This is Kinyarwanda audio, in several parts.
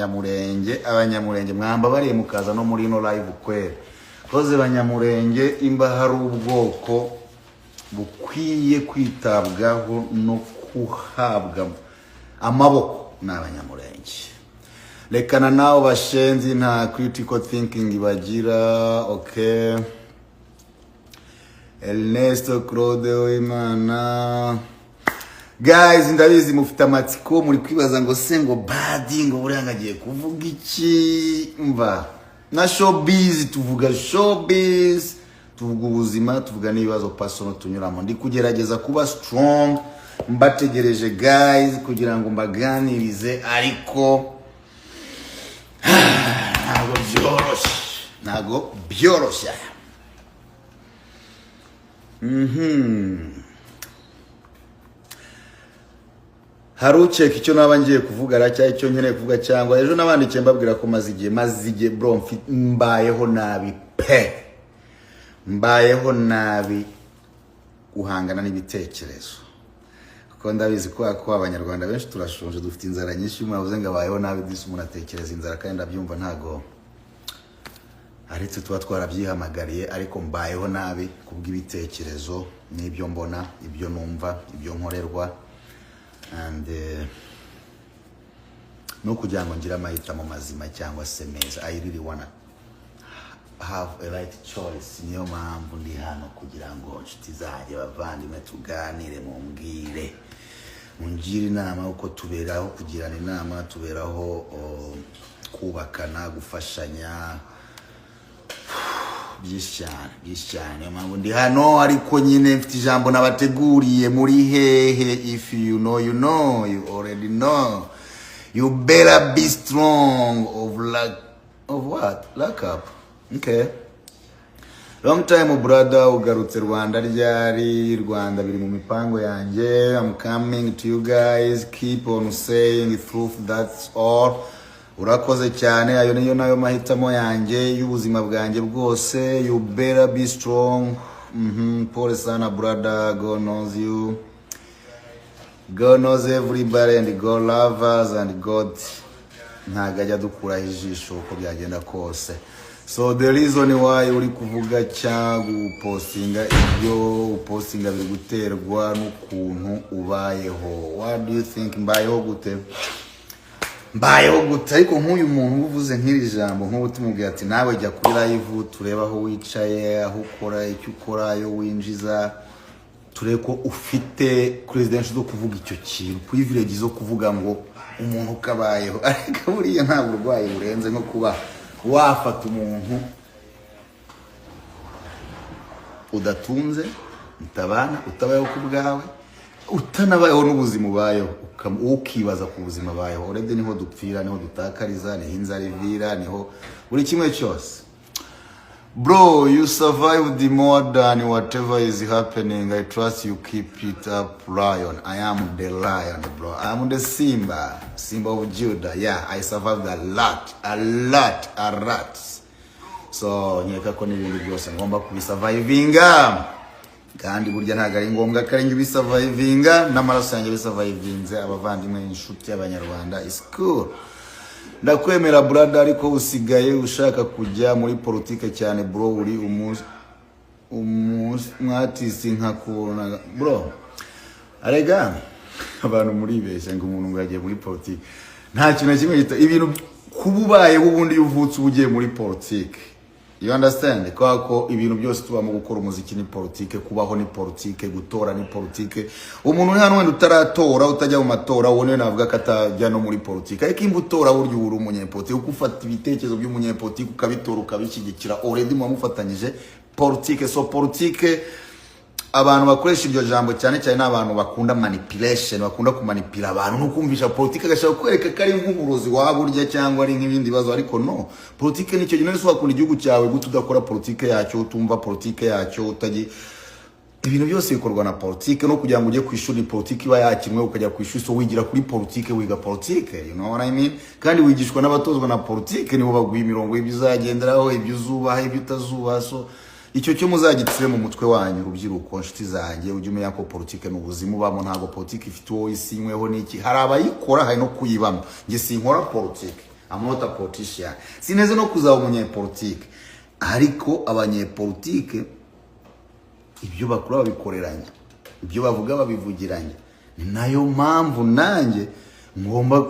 abanyamurenge mwamba bari mukaza no muri no live kwere koze banyamurenge imba hari ubwoko bukwiye kwitabwaho no kuhabwa amaboko n'abanyamurenge. Lekana nawo bashenzi nta critical thinking bagira. Okay, Ernesto Claude Wimana. Guys, ndabizi mufite amatsiko muri kwibaza ngo se ngo badi ngo burangagiye kuvuga iki. Mva na showbiz, tuvuga showbiz, tuvuga ubuzima, tuvuga n'ibibazo personal tunyuramo. Ndi kugerageza kuba strong, mbategereje guys kugira ngo mbaganirize, ariko ntago byoroshye. Harucheka icyo naba ngiye kuvuga aracya icyo nkeneye kuvuga, cyangwa ejo nabandikiye mbabwira ko mazige bro mbayeho nabi pe, mbayeho nabi uhangana n'ibitekerezo, kuko ndabizi ko abanyarwanda benshi turashonje, dufite inzara nyinshi. Mwavuze ngo abayeho nabi disi umuntu atekereza inzara, kandi ndabyumva ntago aretse tuba twarabyihamagariye, ariko mbayeho nabi kubw'ibitekerezo n'ibyo mbona, ibyo numva, ibyo nkorerwa, and no kugira ngo ngira amahitamo mazima cyangwa se meza. I really wanna have a right choice. Niyo mpamvu ndi hano kugira ngo nshuti zanjye bavandimwe tuganire, mumbwire, mungire inama uko tuberaho, kugirana inama, tuberaho kubakana, gufashanya, byinshi cyane. Niyo mpamvu ndi hano, ariko nyine mfite ijambo nabateguriye. Muri hehe? If you know, you know, you already know. You better be strong of what? Lock up. Okay. Long time brother, ugarutse Rwanda ryari? Rwanda biri mu mipango yanjye. I'm coming to you guys. Keep on saying the truth, that's all. Urakoze cyane, ayo niyo nayo mahitamo yanjye y'ubuzima bwanjye bwose. You better be strong. Pole sana brother, God knows you. God knows everybody, and God loves us, and God ntagajya dukura ijisho uko byagenda kose. So the reason why uri kuvuga cyangwa upostinga ibyo upostinga biri guterwa n'ukuntu ubayeho. What do you think? Mbayeho gute? Ariko nk'uyu muntu uvuze nk'iri jambo, nk'ubu tumubwira ati nawe jya kuri live tureba aho wicaye, aho ukora, icyo ukora, ayo winjiza, turebe ko ufite credentials zo kuvuga icyo kintu, privilege zo kuvuga ngo umuntu kabayeho. Ariko buriya nta burwayi burenze nko kuba wafata umuntu udatunze, utabana, utabayeho ku bwawe, utanabayeho n'ubuzima ubayeho, ukibaza ku buzima bayeho. Urebye niho dupfira, niho dutakariza, niho inzara ivira, niho buri kimwe cyose. Bro, you survived more than whatever is happening. I trust you keep it up, Lion. I am the lion, bro. I am the Simba of Judah. Yeah, I survived a lot. So, nyeka ko n'ibindi byose ngomba kubisurvivinga. Kandi burya ntago ari ngombwa karenga bisurvivinga, n'amaraso yanjye bisurvivinze abavandimwe, inshuti y'abanyarwanda. Is cool. Ndakwemera brother, ariko usigaye ushaka kujya muri politike cyane bro. Uri mwatisi nkakubona bro. Arega abantu muri besha ngo umuntu ngagiye muri politike, nta kintu kimwe gita ibintu kububaye ubundi yuvutse ugiye muri politike. You understand? Ko ibintu byose tuba mu gukora umuziki ni politike, kubaho ni politike, gutora ni politike. Umuntu hano wenda utaratora, utajya mu matora, wone navuga katajya no muri politike. Ariko imbutora buryo uri umunyepolitike, ukufata ibitekerezo by'umunyepolitike ukabitora ukabishyigikira, already mufatanyije politike. So politike, abantu bakoresha iryo jambo cyane cyane n'abantu bakunda manipulation, bakunda kumanipira abantu no kumvisha politike, agashaka kwereka kari nk'uburozi waburya cyangwa ari nk'ibindi bibazo. Ariko no, politike nicyo gihe nese wakunda igihugu cyawe gute udakora politike yacyo, utumva politike yacyo, utagi ibintu byose bikorwa na politike. No kugira ngo ujye kwishuri politike iba yakimwe ukajya kwishuri, so wigira kuri politike, wiga politike, you know what I mean? Kandi wigishwa n'abatozwa na politike, nibo baguha imirongo y'ibyizagenderaho, ibyo uzubaha, ibyo utazubaha. So icyo cyo muzagitsire mu mutwe wanyu rubyiruko, nshuti zanjye, ujye umenya ko politike n'ubuzima ubamo. Ntago politike ifite uwo isinyweho n'iki, hari abayikora, hari no kuyibamo. Nge sinkora politike, I'm not a politician. Sineze no kuzaba umunyepolitike. Ariko abanyepolitike ibyo bakora babikoreranye. Ibyo bavuga babivugiranye. Ni nayo mpamvu nanjye ngomba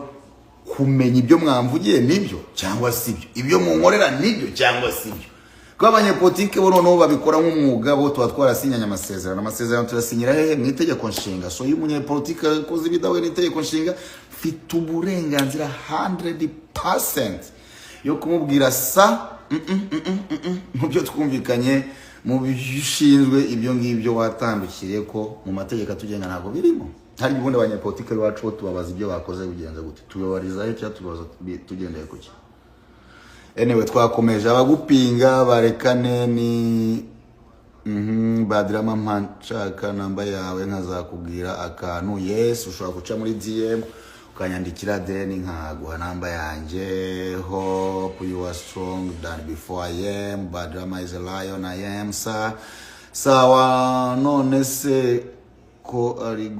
kumenya ibyo mwamvugiye nibyo cyangwa sibyo. Ibyo munkorera nibyo cyangwa sibyo. Kwa abanyepolitike bo noneho babikora nk'umwuga bo twatwarasinyanya amasezerano turasinyira hehe mu itegeko nshinga. So iyo umunyepolitike akoze ibidawe n'itegeko nshinga mfite uburenganzira 100% yo kumubwira sa mu byo twumvikanye mu bishinzwe ibyo ngibyo watandukiriye ko mu mategeko tugenga ntago birimo. Hari ubundi abanyepolitike bacu tubabaza ibyo bakoze bigenza gute, tubabariza he cyangwa tubaza tugendeye kuki. Anyway, twakomeje abagupinga barekane ni Badrama Manchaka namba yawe nkazakubwira akantu. Yes, ushobora guca muri DM ukanyandikira deni nkaguha namba yanjye. Hope you are strong than before I am. Badrama is a lion, I am sir. Sawa none se ko ari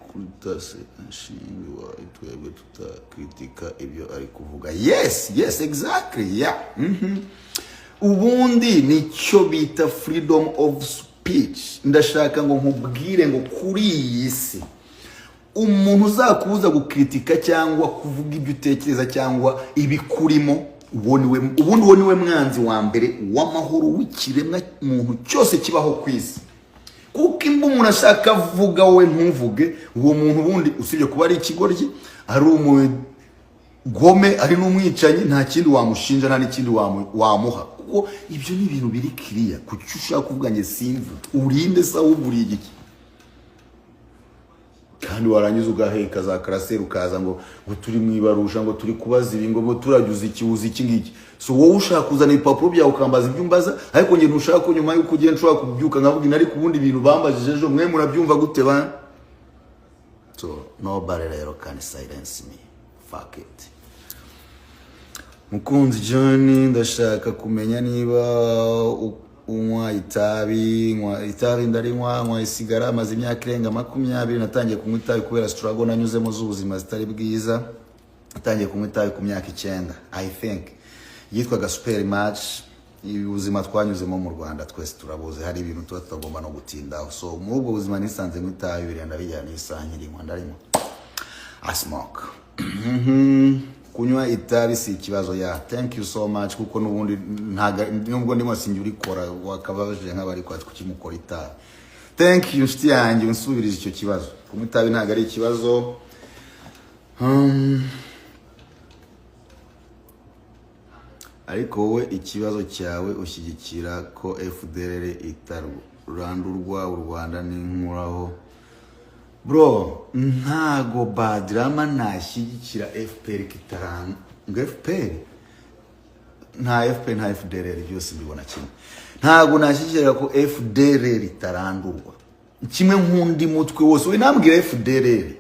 kutase nshingi wa itwebwe tutakritika ibyo ari kuvuga. Yes, exactly, yeah. Ubundi nicyo bita freedom of speech. Ndashaka ngo nkubwire ngo kuri iyi si umuntu uzakubuza gukritika cyangwa kuvuga ibyo utekereza cyangwa ibikurimo, ubundi niwe mwanzi wa mbere w'amahoro w'ikiremwa muntu cyose kibaho kwisi. Kuko imba umuntu ashaka vuga wowe ntuvuge, uwo muntu ubundi usibye kuba ari ikigoryi, ari umugome, ari n'umwicanyi, nta kindi wamushinja nta n'ikindi wamuha. Kuko ibyo ni ibintu biri clear. Kuki ushaka kuvuga nge simvu urinde sa wuburiye iki? Kandi warangiza ugaheka za karasera ukaza ngo turi mwibarusha ngo turi kubaza ibi ngo turajuza ikiuzi iki ngiki. So wowe ushaka kuzana ibipapuro byawe ukambaza ibyo mbaza, ariko nge ntushaka ko nyuma yuko ugenda ushaka kubyuka nkavuga inari kubundi ibintu bambajije ejo mwe murabyumva gute ba? So nobody rero can silence me. Fuck it. Mukunzi John, ndashaka kumenya niba unywa itabi ndarinywa isigara amaze imyaka irenga 20. Natangiye kunywa itabi kubera struggle nanyuzemo z'ubuzima zitari bwiza. Natangiye kunywa itabi ku myaka 9 I think. Yitwaga super match. Ubuzima twanyuzemo mu Rwanda twese turabuze, hari ibintu tutagomba no gutindaho. So muri ubwo buzima nisanze mu itabi birenda bijyana isankirinywa ndarinywa. I smoke. Kunywa itabi si ikibazo ya. Thank you so much kuko nubundi nubwo ndimo sinjye urikora wakabaje nk'abari kwa tukimukora itabi. Thank you nshuti yanjye unsubirije icyo kibazo. Kunywa itabi ntago ari ikibazo. Ariko wowe ikibazo cyawe ushyigikira ko FDLR itarandurwa u Rwanda n'inkuraho. Bro, ntago Badrama nashyigikira FPR kitaranga. FPR nta FPR nta FDLR byose mbibona kimwe. Ntago nashyigikira ko FDLR itarandurwa. Kimwe nk'undi mutwe wose we nambwira FDLR.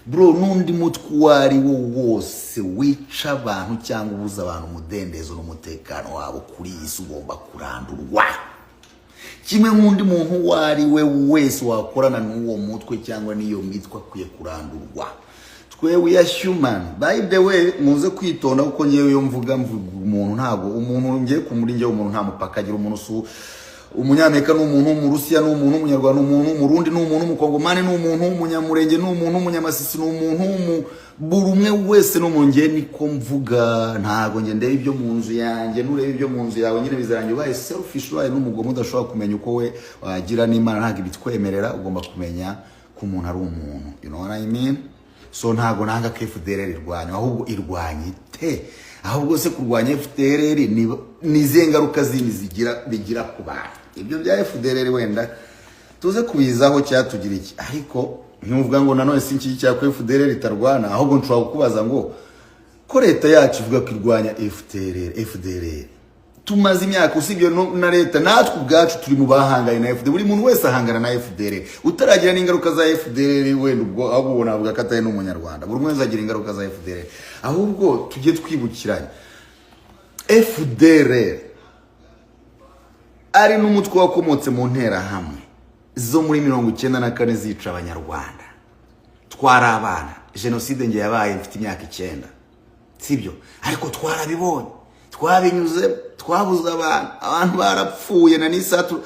Bro, nundi mutwe wari wo wose wica abantu cyangwa ubuza abantu umudendezo n'umutekano wabo kuri isi ugomba kurandurwa. Kimwe nk'undi muntu wari we wese wakorana n'uwo mutwe cyangwa niyo mitwe akwiye kurandurwa. Twewe ya human. By the way, muze kwitonda kuko nyewe yo mvuga umuntu ntago umuntu ngiye kumuringe umuntu nta mupaka agira. Umuntu umunyamerika n'umuntu, umurusiya n'umuntu, umunyarwanda n'umuntu, umurundi n'umuntu, umukongomani n'umuntu, umunyamurenge n'umuntu, umunyamasisi n'umuntu, buri umwe wese n'umunge niko mvuga. Ntago nge ndebe ibyo mu nzu yanjye nurebe ibyo mu nzu yawe nyine bizarangiye ubaye selfish waye n'umugomo udashobora kumenya uko we wagira n'Imana ntago ibitwemerera. Ugomba kumenya ko umuntu ari umuntu, you know what I mean? So ntago nanga FDLR irwanya, ahubwo irwanye te. Ahubwo se kurwanya FDLR ni ngaruka zindi bigira ku bantu. Ibyo bya FDLR wenda tuze kubizaho cyatugira iki. Ariko ntuvuga ngo nanone sinki cya ko FDLR itarwana, ahubwo nshobora kukubaza ngo ko leta yacu ivuga ko irwanya FDLR. Tumaze imyaka usibye na leta natwe ubwacu turi mu bahanganye na FDLR. Buri muntu wese ahangana na FDLR. Utaragira n'ingaruka za FDLR wenda ubwo abubona avuga katari n'umunyarwanda. Buri umwe azagira ingaruka za FDLR. Ahubwo tujye twibukiranye FDLR ari n'umutwe wakomotse mu ntera hamwe zo muri 1994 zica abanyarwanda. Twara abana. Genocide nge yabaye mfite imyaka 9. sibyo, ariko twarabibonye, twabinyuze, twabuze abantu barapfuye na n'isatu.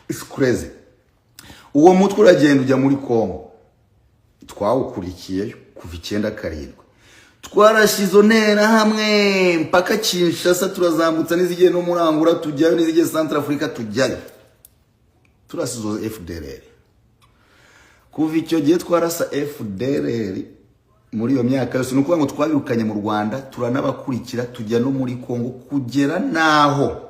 It's crazy. Uwo mutwe uragenda ujya muri Kongo, twawukurikiye kuva 97. Twarashizo ntera hamwe mpaka Kinshasa, turazambutsa n'izigiye no murangura tujyayo, n'izigiye Central Africa tujyayo, turasizo FDLR. Kuva icyo gihe twarasa FDLR muri iyo myaka yose, nuko ngo twabirukanye mu Rwanda, turanabakurikira tujya no muri Kongo, kugera naho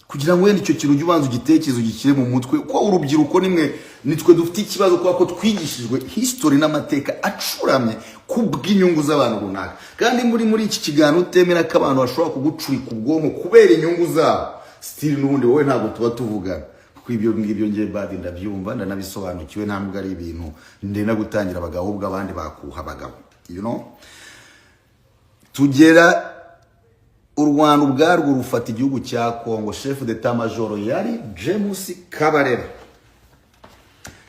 kugira ngo wenda icyo kintu ubanza ugitekerezo gikire mu mutwe ko urubyiruko nitwe dufite ikibazo kwa ko twigishijwe history n'amateka acuramye kubw'inyungu z'abantu runaka, kandi muri iki kiganiro utemera ko abantu bashobora kugucurika ubwonko kubera inyungu zabo, still n'ubundi wowe ntabwo tuba tuvugana, kuko ibyo ngibyo ngiye badi ndabyumva ndanabisobanukiwe, ntabwo ari ibintu ndenda gutangira abagabo ubwo abandi bakuha abagabo, you know. Tugera u Rwanda ubwarwo rufata igihugu cya Kongo, chef d'état major yari James Kabarebe.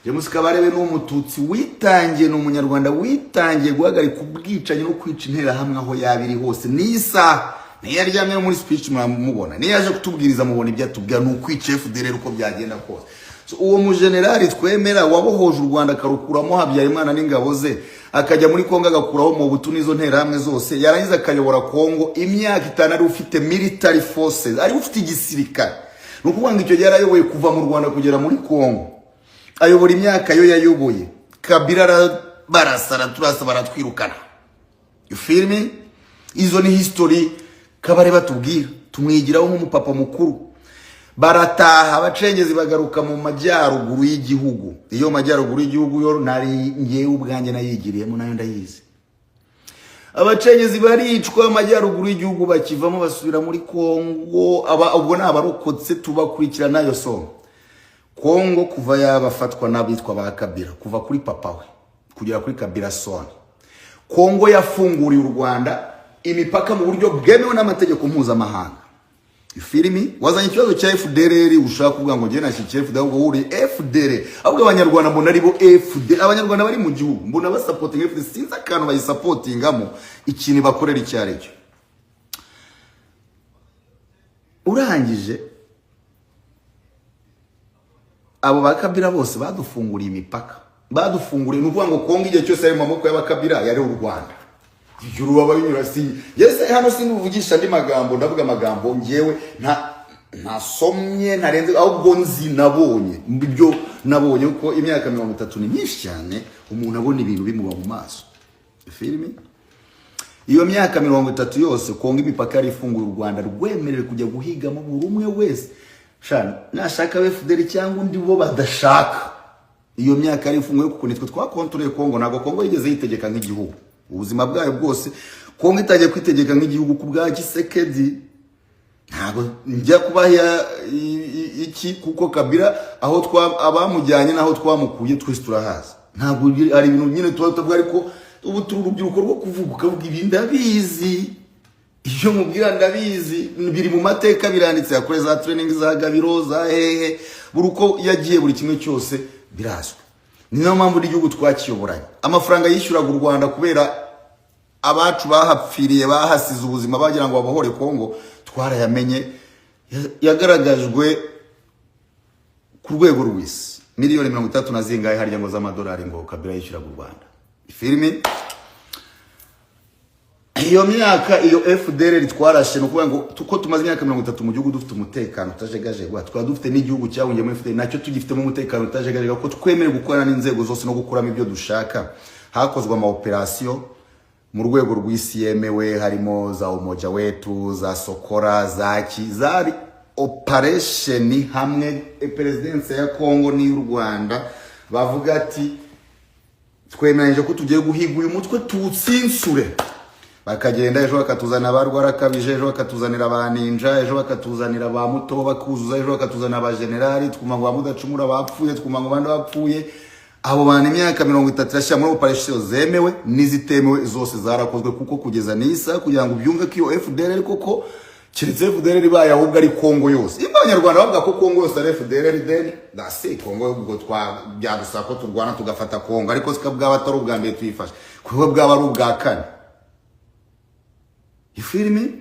James Kabarebe ni umututsi witangiye, n'umunyarwanda witangiye guhagarika ubwicanyi no kwica intera hamwe aho yabiri hose. Nisa niyaryamye muri speech mwamubona, niyaje kutubwiriza mubona ibyo atubwira, n'ukwica FDLR uko byagenda kose. So uwo mu general twemera wabohoje u Rwanda akarukuramo Habyarimana n'ingabo ze, akajya muri Kongo agakuraho mu butu nizo ntera hamwe zose, yarangiza akayobora Kongo imyaka 5 ari ufite military forces, ari ufite igisirikare. Nukuvuga ngo icyo gihe yarayoboye kuva mu Rwanda kugera muri Kongo, ayobora imyaka yo yayoboye. Kabila barasara turasa baratwirukana, you feel me? Izo ni history Kabare batubwira, tumwigiraho nk'umupapa mukuru. Barataha abacengezi bagaruka mu majyaruguru y'igihugu. Iyo majyaruguru y'igihugu yo nari ngiye ubwanjye nayigiriyemo, nayo ndayizi. Abacengezi baricwa amajyaruguru y'igihugu, bakivamo basubira muri Kongo. Ubwo n'abarokotse tubakurikirana yo so. Kongo kuva yabafatwa n'abitwa ba Kabila, kuva kuri papa we kugera kuri Kabila son. Kongo yafunguriye u Rwanda imipaka mu buryo bwemewe n'amategeko mpuzamahanga. You feel me? Wazanye ikibazo cya FDLR ushaka kuvuga ngo ngiye nashyikiye FDLR, ahubwo uri FDLR. Ahubwo abanyarwanda mbona ari bo FDLR, abanyarwanda bari mu gihugu mbona ba supporting FDLR, sinza akantu bayisupportingamo ikintu bakorera icyari cyo. Urangije abo bakabira bose badufunguriye imipaka, badufunguriye nukuvuga ngo Kongo igihe cyose ari mu maboko y'abakabira yari u Rwanda. Yuruba babinyura si yese hano sinuvugisha ndi magambo, ndavuga magambo ngewe ntasomye ntarenze, ahubwo nzi nabonye ibyo nabonye uko imyaka 30 ni myinshi cyane umuntu abona ibintu bimuba mu maso. Filimi iyo myaka 30 yose Kongo imipaka yari ifunguye, u Rwanda rwemerewe kujya guhigamo buri umwe wese shana nashaka FDL cyangwa undi bo badashaka. Iyo myaka yari ifunguye kuko nitwe twakontoreye Kongo, ntabwo Kongo yigeze yitegeka nk'igihugu ubuzima bwayo bwose. Kongo itagiye kwitegeka nk'igihugu ku bwa Kisekedi, ntabwo njya kubaha iki kuko Kabila aho abamujyanye naho twamukuye twese turahaza. Ntabwo ari ibintu nyine tuvuga, ariko ubu turi urubyiruko rwo kuvuga ukavuga ibi ndabizi, iyo mubwira ndabizi, biri mu mateka biranditse, yakore za training za Gabiro za hehe, buri uko yagiye buri kimwe cyose birazwe. Ni nayo mpamvu igihugu twakiyoboranye, amafaranga yishyuraga u Rwanda kubera abacu bahapfiriye bahasize ubuzima bagira ngo babohore Kongo, twarayamenye, yagaragajwe ku rwego rw'isi miliyoni 30 na zingahe harya ngo z'amadolari ngo Kabila yishyuraga u Rwanda. Filimi iyo myaka iyo FDLR twarashe, no kuvuga ngo tuko tumaze imyaka 30 mu gihugu dufite umutekano utajegaje, twaba dufite n'igihugu cyawungiye mu FDLR nacyo tugifitemo umutekano utajegaje, ko twemere gukorana n'inzego zose no gukuramo ibyo dushaka. Hakozwe ama operation mu rwego rw'isi yemewe, harimo za Umoja Wetu, za Sokora, zari operation hamwe presidence ya Kongo n'u Rwanda bavuga ati twemereje ko tugiye guhiga uyu mutwe tutsinsure. Bakagenda ejo bakatuzana abarwara kabije, ejo bakatuzanira abaninja, ejo bakatuzanira ba muto bakuzuza, ejo bakatuzana aba generali, twuma ngo bamudacumura bapfuye, twuma ngo bandi bapfuye. Abo bana imyaka 30 yashya muri operation zemewe n'izitemewe zose zarakozwe, kuko kugeza nisa kugira ngo byumve ko iyo FDLR koko kiretse FDLR baye ahubwo ari Kongo yose. Imba abanyarwanda bavuga ko Kongo yose ari FDLR, then dasi Kongo ubwo byadusaba ko turwana tugafata Kongo, ariko sikabwa batari ubwa mbere tuyifashe, kuko bwaba ari ubwa kane. you feel me?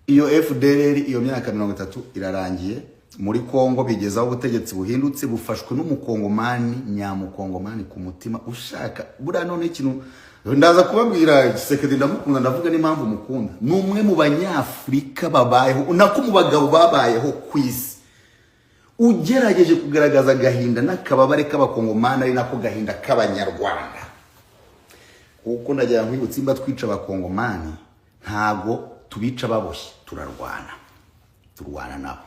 Iyo FDLR iyo myaka 30 irarangiye muri Kongo, bigezaho ubutegetsi buhindutse bufashwe n'umukongomani nyamukongomani ku mutima ushaka bura none ikintu ndaza kubabwira Tshisekedi ndamukunda, ndavuga n'impamvu mukunda. Numwe mu banyafrika babayeho nako mu bagabo babayeho kwisi ugerageje kugaragaza gahinda n'akababare k'abakongomani ari nako gahinda k'abanyarwanda. Kuko ndagira nkwibutse imba twica abakongomani ntago tubica baboshye, turwana nabo.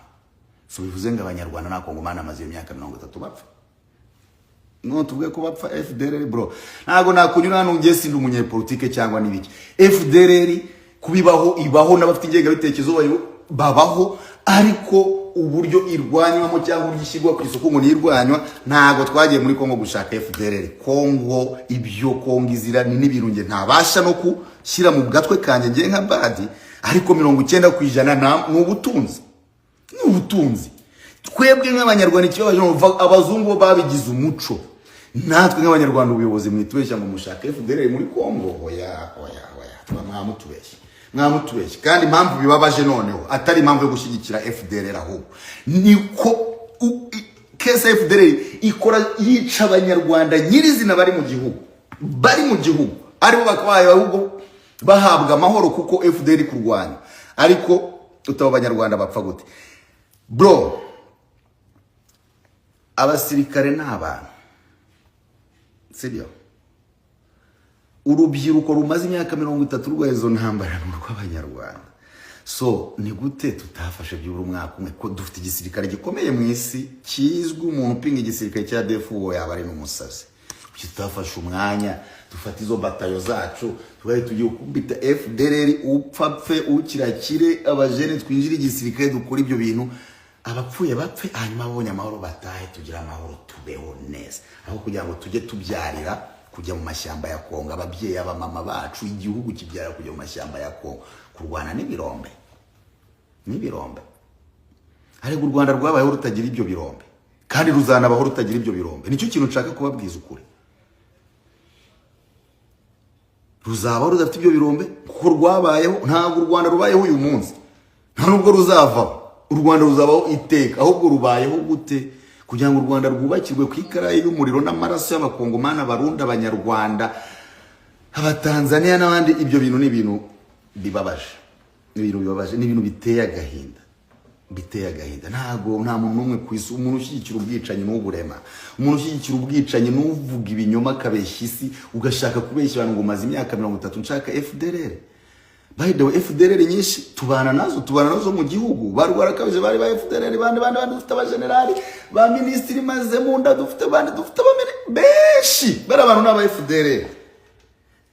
So bivuze ngo abanyarwanda n'abakongomani amaze imyaka 30 bapfa. No tuvuge ko bapfa FDLR bro. Ntago nakunyura hano ngiye sindi umunyepolitike cyangwa nibiki. FDLR kubibaho ibaho n'abafite ingega bitekerezo babaho, ariko uburyo irwanywamo cyangwa ugishyirwa ku isoko ngo nirwanywa ntago twagiye muri Kongo gushaka FDLR. Kongo ibyo Kongo izira ni n'ibirunge ntabasha no kushyira mu gatwe kanje ngiye nka badi, ariko 90% n'ubutunzi. N'ubutunzi twebwe nk'abanyarwanda ikibazo abazungu babigize umuco, natwe nk'abanyarwanda ubuyobozi mwitubeshya ngo mushaka FDLR muri Kongo. Oya mwamutubeshya kandi impamvu bibabaje noneho atari impamvu yo gushyigikira FDLR, ahubwo niko kese FDLR ikora yica abanyarwanda nyirizina bari mu gihugu aribo bakabaye ahubwo bahabwa amahoro kuko FDLR kurwanya, ariko utaba abanyarwanda bapfa gute bro? Abasirikare n'abantu sibyo, urubyiruko rumaze imyaka 30 rwayezo ntambara n'urw'abanyarwanda. So ni gute tutafashe by'uru mwaka umwe ko dufite igisirikare gikomeye mu isi kizwi, umuntu upinga igisirikare cya DFU yaba ari n'umusazi. Tutafashe umwanya dufata izo batayo zacu tubaye tugiye kubita FDLR upfapfe ukirakire, abajene twinjira igisirikare dukora ibyo bintu, abapfuye bapfe hanyuma abonye amahoro batahe, tugira amahoro tubeho neza, aho kugira ngo tujye tubyarira kujya mu mashyamba ya Kongo. Ababyeyi abamama bacu igihugu kibyara kujya mu mashyamba ya Kongo kurwana n'ibirombe. Ariko u Rwanda rwabayeho rutagira ibyo birombe kandi ruzanabaho rutagira ibyo birombe. Nicyo kintu nshaka kubabwiza ukuri, ruzabaho rudafite ibyo birombe kuko rwabayeho. Ntabwo u Rwanda rubayeho uyu munsi, nta nubwo ruzavaho. U Rwanda ruzabaho iteka, ahubwo rubayeho gute kugira ngo u Rwanda rwubakirwe ku ikarayi y'umuriro n'amaraso y'abakongomani, abarundi, abanyarwanda, abatanzania n'abandi. Ibyo bintu ni ibintu bibabaje, ni ibintu biteye agahinda. Ntago nta muntu n'umwe ku isi umuntu ushyigikira ubwicanyi n'uburema, umuntu ushyigikira ubwicanyi n'uvuga ibinyoma akabeshya isi, ugashaka kubeshya abantu ngo maze imyaka 30 nshaka FDLR. By the way, FDLR nyinshi tubana nazo mu gihugu, barwarakabije bari ba FDLR, bandi dufite abagenerali ba ministri maze munda, dufite abamere benshi bari abantu n'aba FDLR.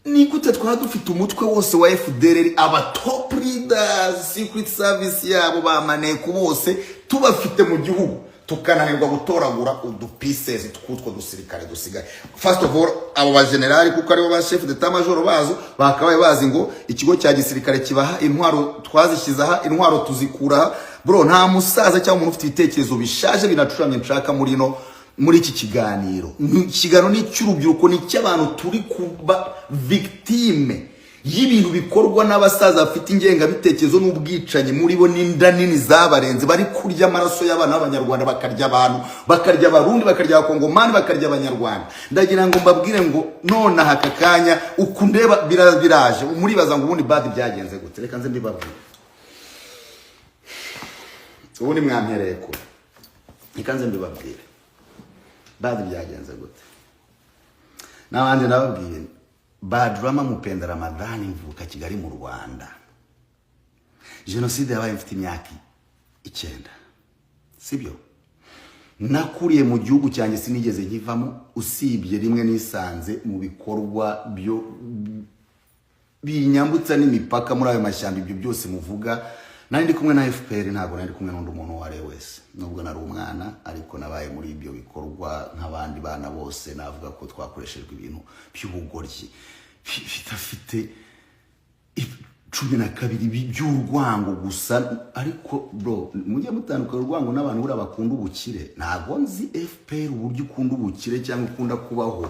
Ni gute dufite umutwe wose wa FDLR, aba top leaders, secret service yabo bamaneko bose tubafite mu gihugu, tukananirwa gutoragura udupieces tw'utwo dusirikare dusigaye. First of all, abo ba general kuko aribo ba chef d'état major bazo bakabaye bazi ngo ikigo cya gisirikare kibaha intwaro, twazishyizaha intwaro tuzikura. Bro, nta musaza cyangwa umuntu ufite ibitekerezo bishaje binacuramye nshaka muri iki kiganiro. Ikiganiro ni cy'urubyiruko, ni cy'abantu turi kuba victime y'ibintu bikorwa n'abasaza bafite ingenga bitekerezo n'ubwicanyi muri bo, n'inda nini zabarenze, bari kurya amaraso y'abana b'abanyarwanda, bakarya abantu, bakarya abarundi, bakarya abakongomani, bakarya abanyarwanda. Ndagira ngo mbabwire ngo none aka kanya ukundeba biraje umuribaza ngo ubundi bad byagenze gute. Reka nze mbibabwire ubundi mwampereye ko, reka nze mbibabwire bad byagenze gute. Nabanje nababwiye Badrama Mupenda Ramadhani mvuka Kigali mu Rwanda. Genocide yabaye mfite imyaka 9. Sibyo? Nakuriye mu gihugu cyanjye sinigeze nkivamo, usibye rimwe nisanze mu bikorwa byo binyambutsa n'imipaka muri ayo mashyamba. Ibyo byose muvuga nari ndi kumwe na FPR, ntago nari kumwe n'undi muntu wari wese, nubwo nari umwana, ariko nabaye muri ibyo bikorwa nk'abandi bana bose. Navuga ko twakoreshejwe ibintu by'ubugoryi bidafite 12 by'urwango gusa. Ariko bro, mujye mutandukana urwango n'abantu bura bakunda ubukire. Ntago nzi FPR uburyo ukunda ubukire cyangwa ukunda kubaho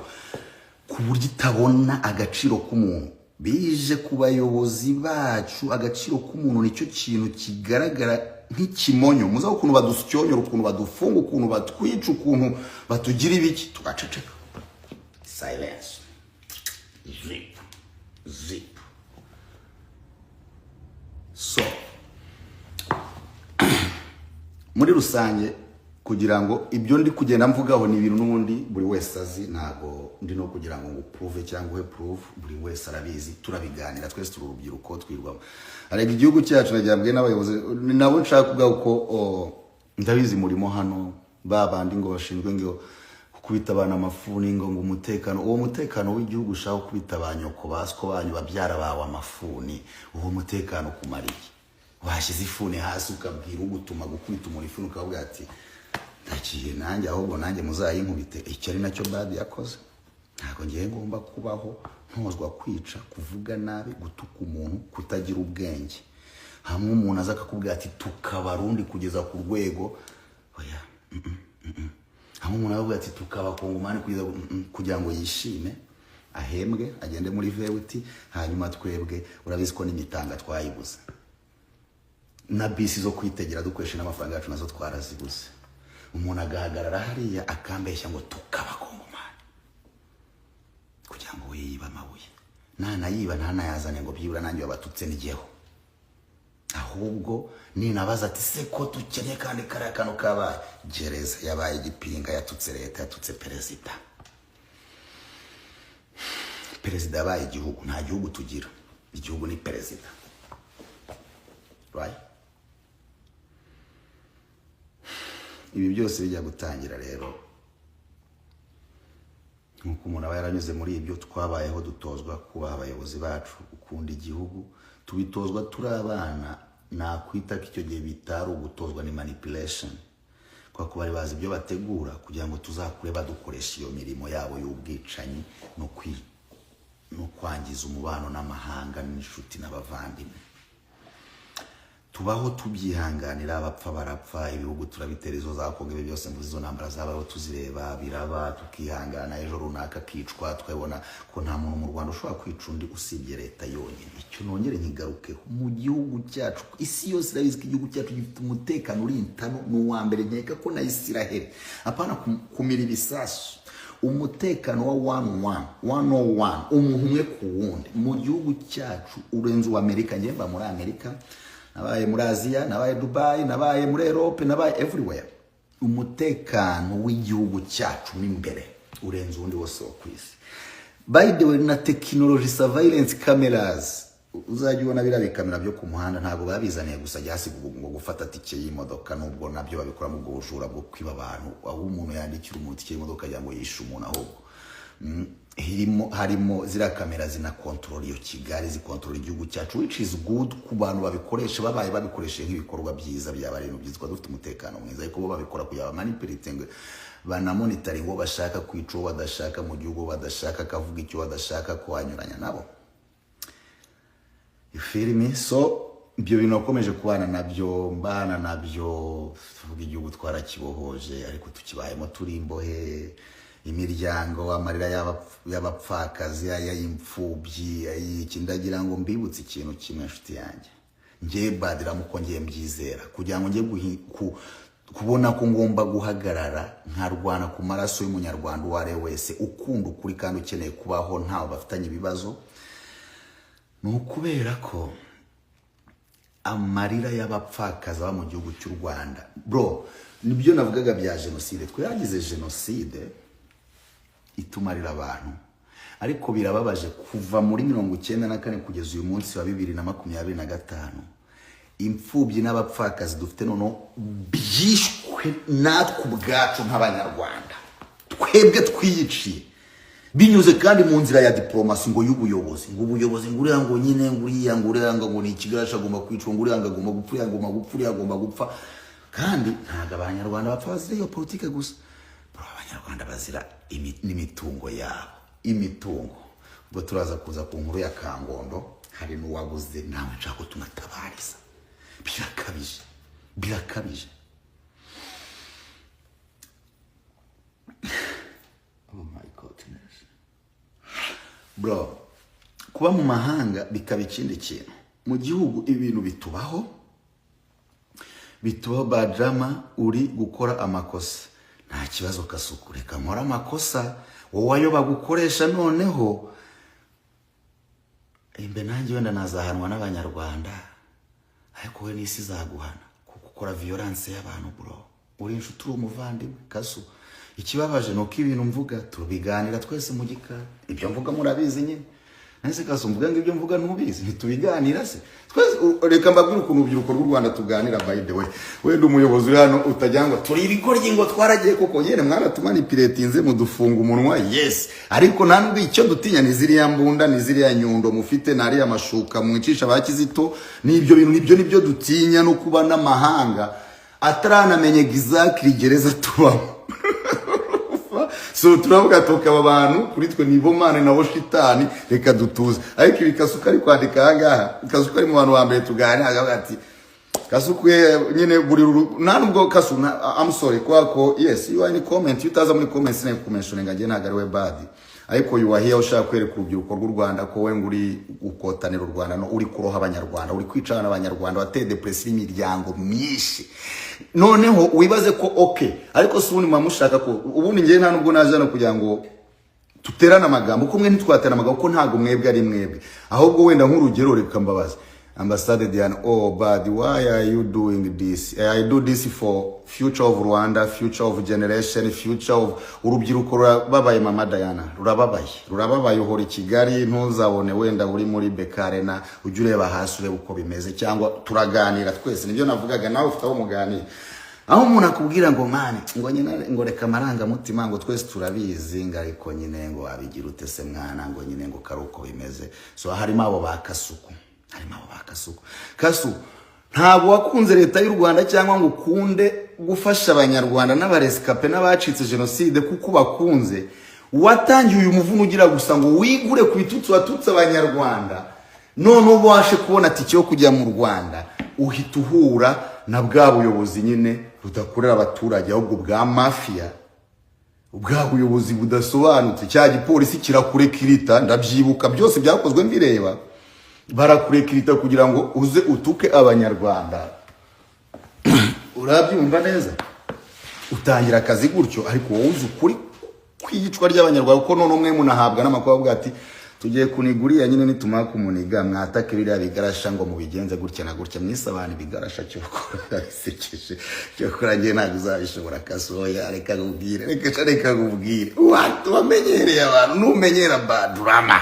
ku buryo itabona agaciro k'umuntu. bije ku bayobozi bacu. Agaciro k'umuntu nicyo kintu kigaragara nk'ikimonyo. Muzaho ukuntu badusyonyora, ukuntu badufunga, ukuntu batwica, ukuntu batugira ibiki, tugaceceka. Silence. Zip. Zip. So muri rusange kugira ngo ibyo ndi kugenda mvugaho ni ibintu n'ubundi buri wese azi, ntago ndi no kugira ngo prove cyangwa he prove, buri wese arabizi, turabiganira twese turi urubyiruko twirwamo. Arega igihugu cyacu najyambwe n'abayobozi nabo nshaka kuvuga uko ndabizi murimo hano babandi ngo bashinzwe ngo kubita abana amafuni ngo umutekano, uwo mutekano w'igihugu ushaka kubita abanyoko basko banyu babyara bawe amafuni, uwo mutekano kumariki washyize ifuni hasi ukabwira ugutuma gukubita umurifuni ukavuga ati ndakiye nanjye ahubwo nanjye muzayinkubite. Icyo ari nacyo bad yakoze. Ntago ngiye ngomba kubaho ntozwa kwica, kuvuga nabi, gutuka umuntu, kutagira ubwenge. Hamwe umuntu aza akakubwira ati tukabarundi kugeza ku rwego oya hamwe umuntu avuga ati tukabakongomani kugeza kugira ngo yishime, ahembwe, agende muri vewiti, hanyuma twebwe urabizi ko n'imitanga twayibuze. Na bisi zo kwitegera dukoresha n'amafaranga yacu nazo twaraziguze. Umuntu agahagarara hariya akambeshya ngo tukabakongomani kugira ngo yiba amabuye. Nanayiba ntanayazane ngo byibura nanjye wabatutse nigeho. Ahubwo ninabaza ati se ko tukenye kandi kariya kantu kabaye, gereza yabaye igipinga, yatutse leta, yatutse perezida. Perezida yabaye igihugu, nta gihugu tugira, igihugu ni perezida, right? Ibi byose bijya gutangira rero nkuko umuntu aba yaranyuze muri ibyo twabayeho, dutozwa kuba abayobozi bacu, ukunda igihugu, tubitozwa turi abana. Nakwita ko icyo gihe bitari ugutozwa, ni manipulation, kwa kuba bari bazi ibyo bategura kugira ngo tuzakure badukoresha iyo mirimo yabo y'ubwicanyi no kwangiza umubano n'amahanga n'inshuti n'abavandimwe. Tubaho tubyihanganira, abapfa barapfa, ibihugu turabitera izo zakonga, ibi byose mvuze izo ntambara zabaho tuzireba, biraba, tukihangana, ejo runaka kicwa, twabona ko nta muntu mu Rwanda ushobora kwica undi usibye leta yonyine. Icyo nongere nkigarukeho, mu gihugu cyacu, isi yose irabizi ko igihugu cyacu gifite umutekano uri intano, n'uwa mbere nkeka ko na Isiraheli, apana kumira ibisasu. Umutekano wa 101 umuntu umwe ku wundi mu gihugu cyacu urenze wa Amerika. Ngiye mba muri Amerika, nabaye muri Aziya, nabaye Dubai, nabaye muri Europe, nabaye everywhere. Umutekano w'igihugu cyacu n'imbere urenze undi wose wo kwisi. By the way, na technology surveillance cameras, uzajya ubona bira bikamera byo ku muhanda ntago babizaniye gusa jyasi ngo gufata tike y'imodoka, nubwo nabyo babikora mu bwujura bwo kwiba abantu, aho umuntu yandikira umuntu tike y'imodoka yango yisha umuntu ahubwo. Harimo zira kamera zina control iyo Kigali, zi control igihugu cyacu, which is good ku bantu babikoresha, babaye babikoresha nk'ibikorwa byiza byaba rero byitwa dufite umutekano mwiza, ariko bo babikora kuya manipulating, bana monitoring wo bashaka kwica, wo badashaka mu gihugu, badashaka kavuga icyo badashaka ko anyuranya nabo. You feel me? So ibyo bintu nakomeje kubana nabyo, mbana nabyo, tuvuga igihugu twarakibohoje, ariko tukibayemo turi imbohe, imiryango, amarira y'abapfakazi, y'imfubyi, ndagira ngo mbibutse ikintu kimwe nshuti yanjye. Ngiye badira muko ngiye mbyizera, kugira ngo ngiye kubona ko ngomba guhagarara nkarwana ku maraso y'umunyarwanda ware wese ukunda ukuri kandi ukeneye kubaho ntawe bafitanye ibibazo. Nukubera ko amarira y'abapfakazi ba mu gihugu cy'u Rwanda, bro, nibyo navugaga bya genocide. Twagize genocide itumarira abantu, ariko birababaje kuva muri 1994 kugeza uyu munsi wa 2025 imfubyi n'abapfakazi dufite nono byishwe natwe ubwacu nk'abanyarwanda, twebwe twiyiciye binyuze kandi mu nzira ya diplomasi ngo y'ubuyobozi, ngo ubuyobozi nguriya ngo nyine nguriya ngo ni ikigarasha agomba kwicwa, nguriya ngo agomba gupfa, agomba gupfa. Kandi ntaga abanyarwanda bapfa bazira iyo politike gusa, abanyarwanda bazira n'imitungo yabo, imitungo. Ubwo turaza kuza ku nkuru ya Kangondo, hari n'uwabuze nawe nshaka ko tunatabariza. Birakabije. Oh my goodness. Bro, kuba mu mahanga bikaba ikindi kintu. Mu gihugu ibintu bitubaho Bajama uri gukora amakosa. Nta kibazo Kasuku, reka nkora amakosa, wowe ayo bagukoresha noneho imbe nanjye wenda nazahanwa n'abanyarwanda, ariko we n'isi zaguhana kuko ukora violence y'abantu bro. Uri inshuti umuvandimwe Kasu. Ikibabaje nuko ibintu mvuga tubiganira twese mu gikari. Ibyo mvuga murabizi nyine. Nase Kasu mvuga ngo ibyo mvuga ntubizi, ntitubiganira se. Twese reka mbabwira ukuntu urubyiruko rw'u Rwanda tuganira by the way. Wenda umuyobozi uri hano utajyangwa turi ibigoryi ngo twaragiye koko nyene mwaratumanipiretinze mudufunga umunwa. Yes, ariko nandwi icyo dutinya ni ziriya mbunda, ni ziriya nyundo mufite, nari amashuka mwicisha bakizito, nibyo bintu nibyo dutinya no kuba n'amahanga ataranamenye exactly gereza tubamo. So turavuga tukaba abantu kuri twe nibo Mana nabo shitani, reka dutuze. Ariko ibi Kasuku ari kwandika ahangaha, Kasuku ari mu bantu ba mbere tuganira agavuga ati Kasuku nyine buri nubwo Kasuku I'm sorry kwako yes you are in comment utaza muri comments ne kumention ngaje ntago we bad, ariko you are here ushaka kwereka urubyiruko rw'u Rwanda ko we nguri ukotanira u Rwanda no uri kuroha abanyarwanda, uri kwicana n'abanyarwanda, wateye depression imiryango myinshi. Noneho wibaze ko okay, ariko subuni mamushaka ko ubundi ngiye nta nubwo naje no kugira ngo tuterana amagambo, ko mwe ntitwaterana amagambo ko ntago mwebwe ari mwebwe, ahubwo wenda nk'urugero reka mbabaza Ambassador Diane, oh but why are you doing this? I do this for future of Rwanda, future of generation, future of urubyiruko babaye Mama Diana, rurababaye uhora Kigali, ntuzabone wenda uri muri Bekarena ujye ureba hasi urebe uko bimeze, cyangwa turaganira twese. Nibyo navugaga nawe ufite aho muganira, aho umuntu akubwira ngo mani ngo nyine ngo reka maranga mutima ngo twese turabizi ngariko nyine ngo abigira utese mwana ngo nyine ngo karuko bimeze. So harimo abo ba Kasuku, Kasu ntabwo wakunze leta y'u Rwanda cyangwa ngo ukunde gufasha abanyarwanda n'abarescape n'abacitse genocide kuko bakunze, watangiye uyu muvuno ugira gusa ngo wigure ku bitutsi watutse abanyarwanda, none ubashe kubona tike yo kujya mu Rwanda, uhita uhura na bwa buyobozi nyine budakorera abaturage ahubwo bwa mafia, ubwa buyobozi budasobanutse. Cya gipolisi kirakurekirita, ndabyibuka byose byakozwe mbireba, barakurekirita kugira ngo uze utuke abanyarwanda. Urabyumva neza, utangira akazi gutyo, ariko wowe uzi ukuri kwiyicwa ry'abanyarwanda ko none umwe munahabwa n'amakuru avuga ati tugiye kuniguriya nyine nitumara kumuniga mwatake biriya bigarasha ngo mubigenze gutya na gutya. Mwisabana bigarasha cyo bisekeje cyo kurangiye ntago uzabishobora Kasoya. Reka kubwire watu wamenyereye abantu numenyera badurama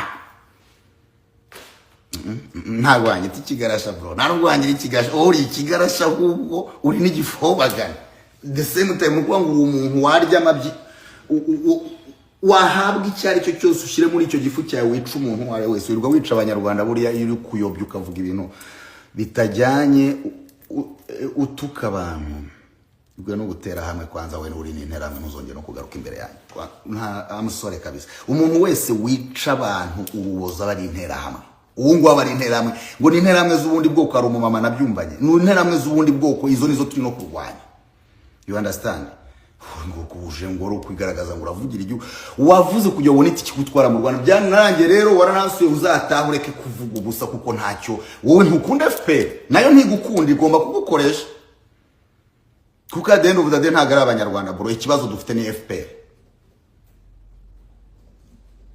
ntago wanyita ikigarasha bro, narwangira ikigarasha uri ikigarasha ahubwo uri n'igifobagana. The same time ngo umuntu warya amabyi wahabwa icyari cyo cyose ushire muri icyo gifu cyawe wica umuntu ware wese, wirirwa wica abanyarwanda buriya iri kuyobya ukavuga ibintu bitajyanye utuka abantu. Ubwo no gutera hamwe kwanza we uri n'interamwe ntuzongera no kugaruka imbere yanyu. Nta amusore kabisa, umuntu wese wica abantu uruboza bari intera hamwe. Uwo abari interamwe ngo ni interamwe z'ubundi bwoko ari umumama nabyumbanye, ni interamwe z'ubundi bwoko, izo nizo turi no kurwanya. You understand? Ngo kuje ngo ro kwigaragaza ngo uravugira igihe wavuze kujya ubona iki kigutwara mu Rwanda. Byanange rero waranasuye uzataha ureke kuvuga ubusa kuko ntacyo wowe ntukunda FPR nayo ntigukunda, igomba kugukoresha kuko at the end of the day ntago ari abanyarwanda bro. Ikibazo dufite ni FPR.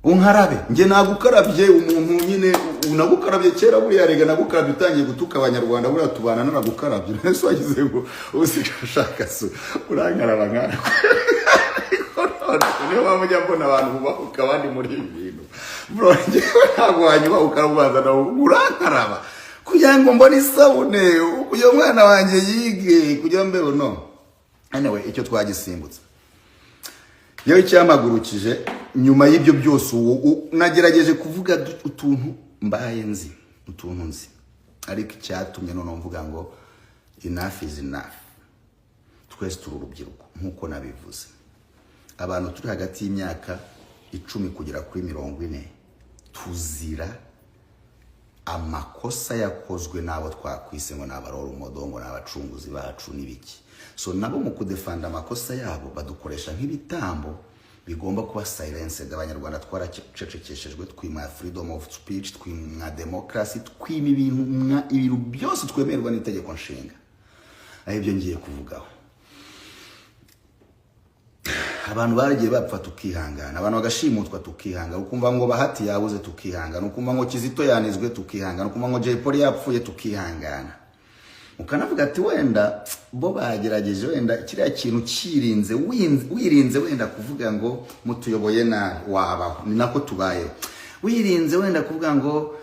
Unkarabe nge nagukarabye umuntu nyine unagukarabye kera buriya rega nagukarabye utangiye gutuka abanyarwanda buriya tubana naragukarabye. Nese wagize ngo usigashaka so urankaraba nkara niyo bamujya mbona abantu bubahuka abandi muri ibintu bro. Nge ntabwo wanyuba ukarabubaza nawe urankaraba kugira ngo mbone isabune kugira umwana wanjye yige kugira mbeho no. Anyway icyo twagisimbutse yewe icyamagurukije nyuma y'ibyo byose nagerageje kuvuga utuntu mbaye nzi, utuntu nzi, ariko icyatumye none mvuga ngo enough is enough. Twese turi urubyiruko nkuko nabivuze, abantu turi hagati y'imyaka 10 kugera kuri 40 tuzira amakosa yakozwe nabo twakwise ngo nabarora umodongo n'abacunguzi bacu nibiki. So nabo mu kudefanda amakosa yabo badukoresha nk'ibitambo bigomba kuba silenced. Abanyarwanda twaracecekeshejwe, twima freedom of speech, twima democracy, twima ibintu byose twemerwa n'itegeko nshinga. Ahibyo ngiye kuvugaho. Abantu baragiye bapfa tukihangana, abantu bagashimutwa tukihangana, ukumva ngo Bahati yabuze tukihangana, ukumva ngo Kizito yanizwe tukihangana, ukumva ngo Jay Polly yapfuye tukihangana. Ukanavuga ati wenda bo bagerageje, wenda kiriya kintu kirinze, wirinze wenda kuvuga ngo mutuyoboye na wabaho, ni nako tubaye. Wirinze wenda kuvuga ngo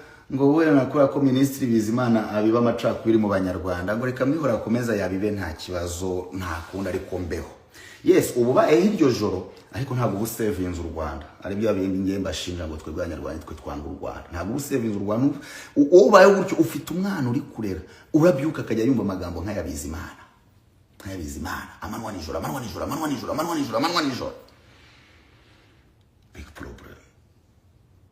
wenda nakora ko Ministri Bizimana abiba amacakubiri mu Banyarwanda, ngo reka mwihora komeza yabibe nta kibazo, nta kundi ariko mbeho. Yes, ubu bae hiryo joro, ariko ntabwo ubusevinze u Rwanda. Ari byo abindi ngiye mbashinja ngo twe Banyarwanda twe twanga u Rwanda. Ntabwo ubusevinze u Rwanda. Ubaye gutyo ufite umwana uri kurera, urabyuka akajya yumva amagambo nk'aya Bizimana. Nk'aya Bizimana, amanwa nijoro. Big problem.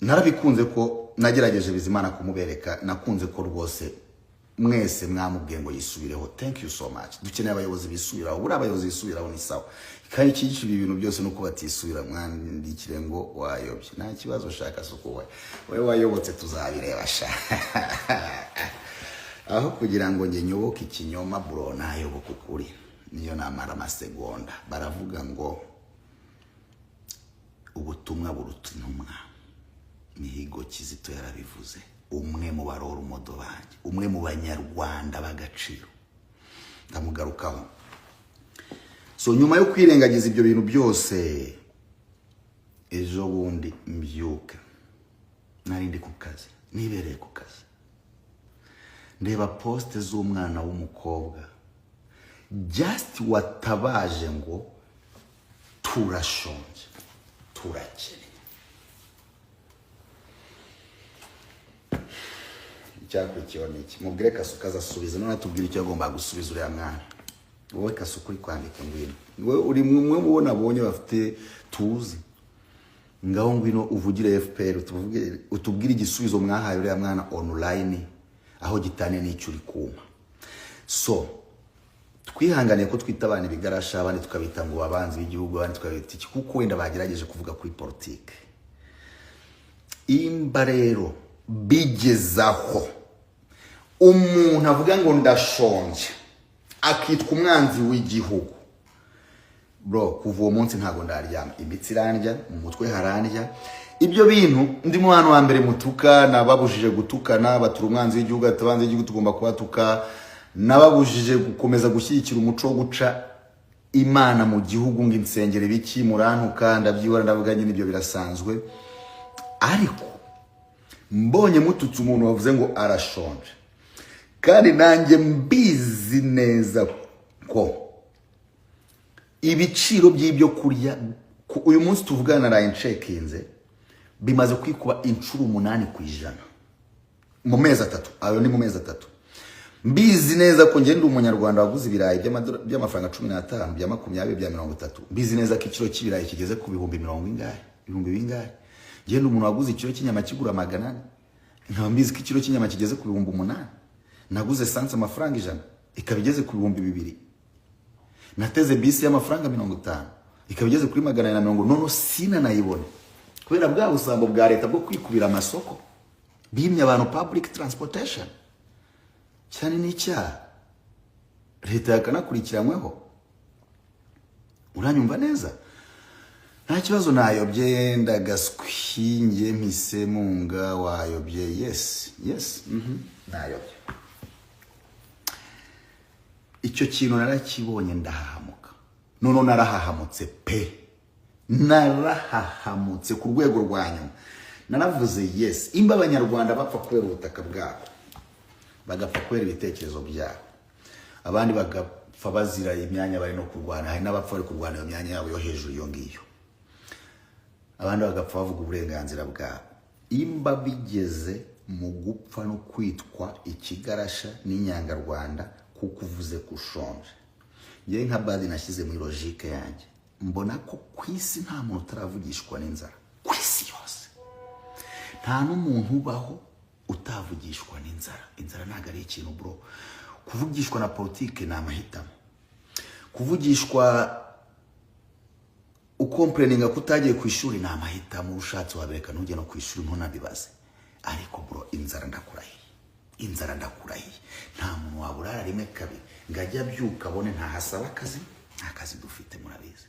Narabikunze ko nagerageje Bizimana kumubereka, nakunze ko rwose mwese mwamubwiye ngo yisubireho. Thank you so much. Dukeneye abayobozi bisubiraho. Buri abayobozi bisubiraho ni sawa. Kandi iki ibintu byose nuko batisubira, mwandikire ngo wayobye. Nta kibazo shaka suko we wayobotse tuzabireba sha. Aho kugira ngo nge nyoboke ikinyoma bro, nayoboka ukuri. Niyo namara amasegonda. Baravuga ngo ubutumwa buruta intumwa. Mihigo Kizito yarabivuze. Umwe mu barora umudo banjye, umwe mu Banyarwanda bagaciro. Ndamugarukaho. So nyuma yo kwirengagiza ibyo bintu byose, ejo bundi mbyuka, nari ndi ku kazi, nibereye ku kazi, ndeba poste z'umwana w'umukobwa just watabaje ngo turashonje, turakene. Cyakurikiyeho niki? Mubwire Kasuka azasubiza, none atubwira icyo agomba gusubiza uriya mwana. Wowe Kasuka uri kwandika ngwino, wowe uri mumwe mubona abonye bafite tuzi, ngaho ngwino uvugire FPR, utubwire igisubizo mwahaye uriya mwana online, aho gitane n'icyo uri kuma. So twihanganiye ko twita abana bigarasha, abandi tukabita ngo abanzi b'igihugu, abandi tukabita iki, kuko wenda bagerageje kuvuga kuri politique. Imba rero bigezaho umuntu avuga ngo ndashonje, akitwa umwanzi w'igihugu, bro, kuva uwo munsi ntago ndaryama, imitsi irandya, mu mutwe harandya. Ibyo bintu ndi mu bantu wa mbere mutuka, nababujije gutukana, batura umwanzi w'igihugu, atabanze igihugu tugomba kubatuka, nababujije gukomeza gushyigikira umuco wo guca Imana mu gihugu ngo insengere biki murantuka, ndabyibora ndavuga nyine ibyo birasanzwe. Ariko mbonye mututse umuntu wavuze ngo arashonje, kandi nanjye mbizi neza ko ibiciro by'ibyo kurya uyu munsi tuvugana na incekinze bimaze kwikuba inshuro 8% mu mezi 3. Ayo ni mu mezi 3. Mbizi neza ko ngende umunyarwanda waguze ibirayi by'amafaranga 15, bya 20, bya 30. Mbizi neza ko ikiro cy'ibirayi kigeze ku bihumbi 40 ibihumbi bingahe. Ngende umuntu waguze ikiro cy'inyama kigura 400. Nkaba mbizi ko ikiro cy'inyama kigeze ku bihumbi 8. Naguze sanse amafaranga 100 ikabigeze ku bihumbi 200. Nateze bisi y'amafaranga 50 ikabigeze kuri 140. None sina nayibone kubera bwa busambo bwa leta bwo kwikubira amasoko, bimye abantu public transportation. Cyane n'icyaha leta yakanakurikiranyweho. Uranyumva neza? Nta kibazo nayobye, ndagaswinge mpise munga wayobye. Yes nayobye. Icyo kintu narakibonye ndahahamuka. None narahahamutse pe. Narahahamutse ku rwego rwanyu. Naravuze yes, imba Abanyarwanda bapfa kubera ubutaka bwabo, bagapfa kubera ibitekerezo byabo, abandi bagapfa bazira imyanya bari no kurwana. Hari n'abapfa bari kurwana iyo myanya yabo yo hejuru iyo ngiyo, abandi bagapfa bavuga uburenganzira bwabo. Imba bigeze mu gupfa no kwitwa ikigarasha n'inyangarwanda kuko uvuze kushonje, ngiye nka badi nashyize muri logique yanjye, mbona ko kwisi nta muntu utaravugishwa n'inzara. Kwisi yose nta n'umuntu ubaho utavugishwa n'inzara. Inzara ntago ari ikintu bro. Kuvugishwa na politike ni amahitamo, kuvugishwa ukomplayininga kutagiye ku ishuri ni amahitamo ushatse wabereka ntujye no ku ishuri ntunabibaze. Ariko bro, inzara ndakurahiye nta muntu waburara rimwe kabiri ngajya byuka abone nta hasaba akazi, nta kazi dufite murabizi,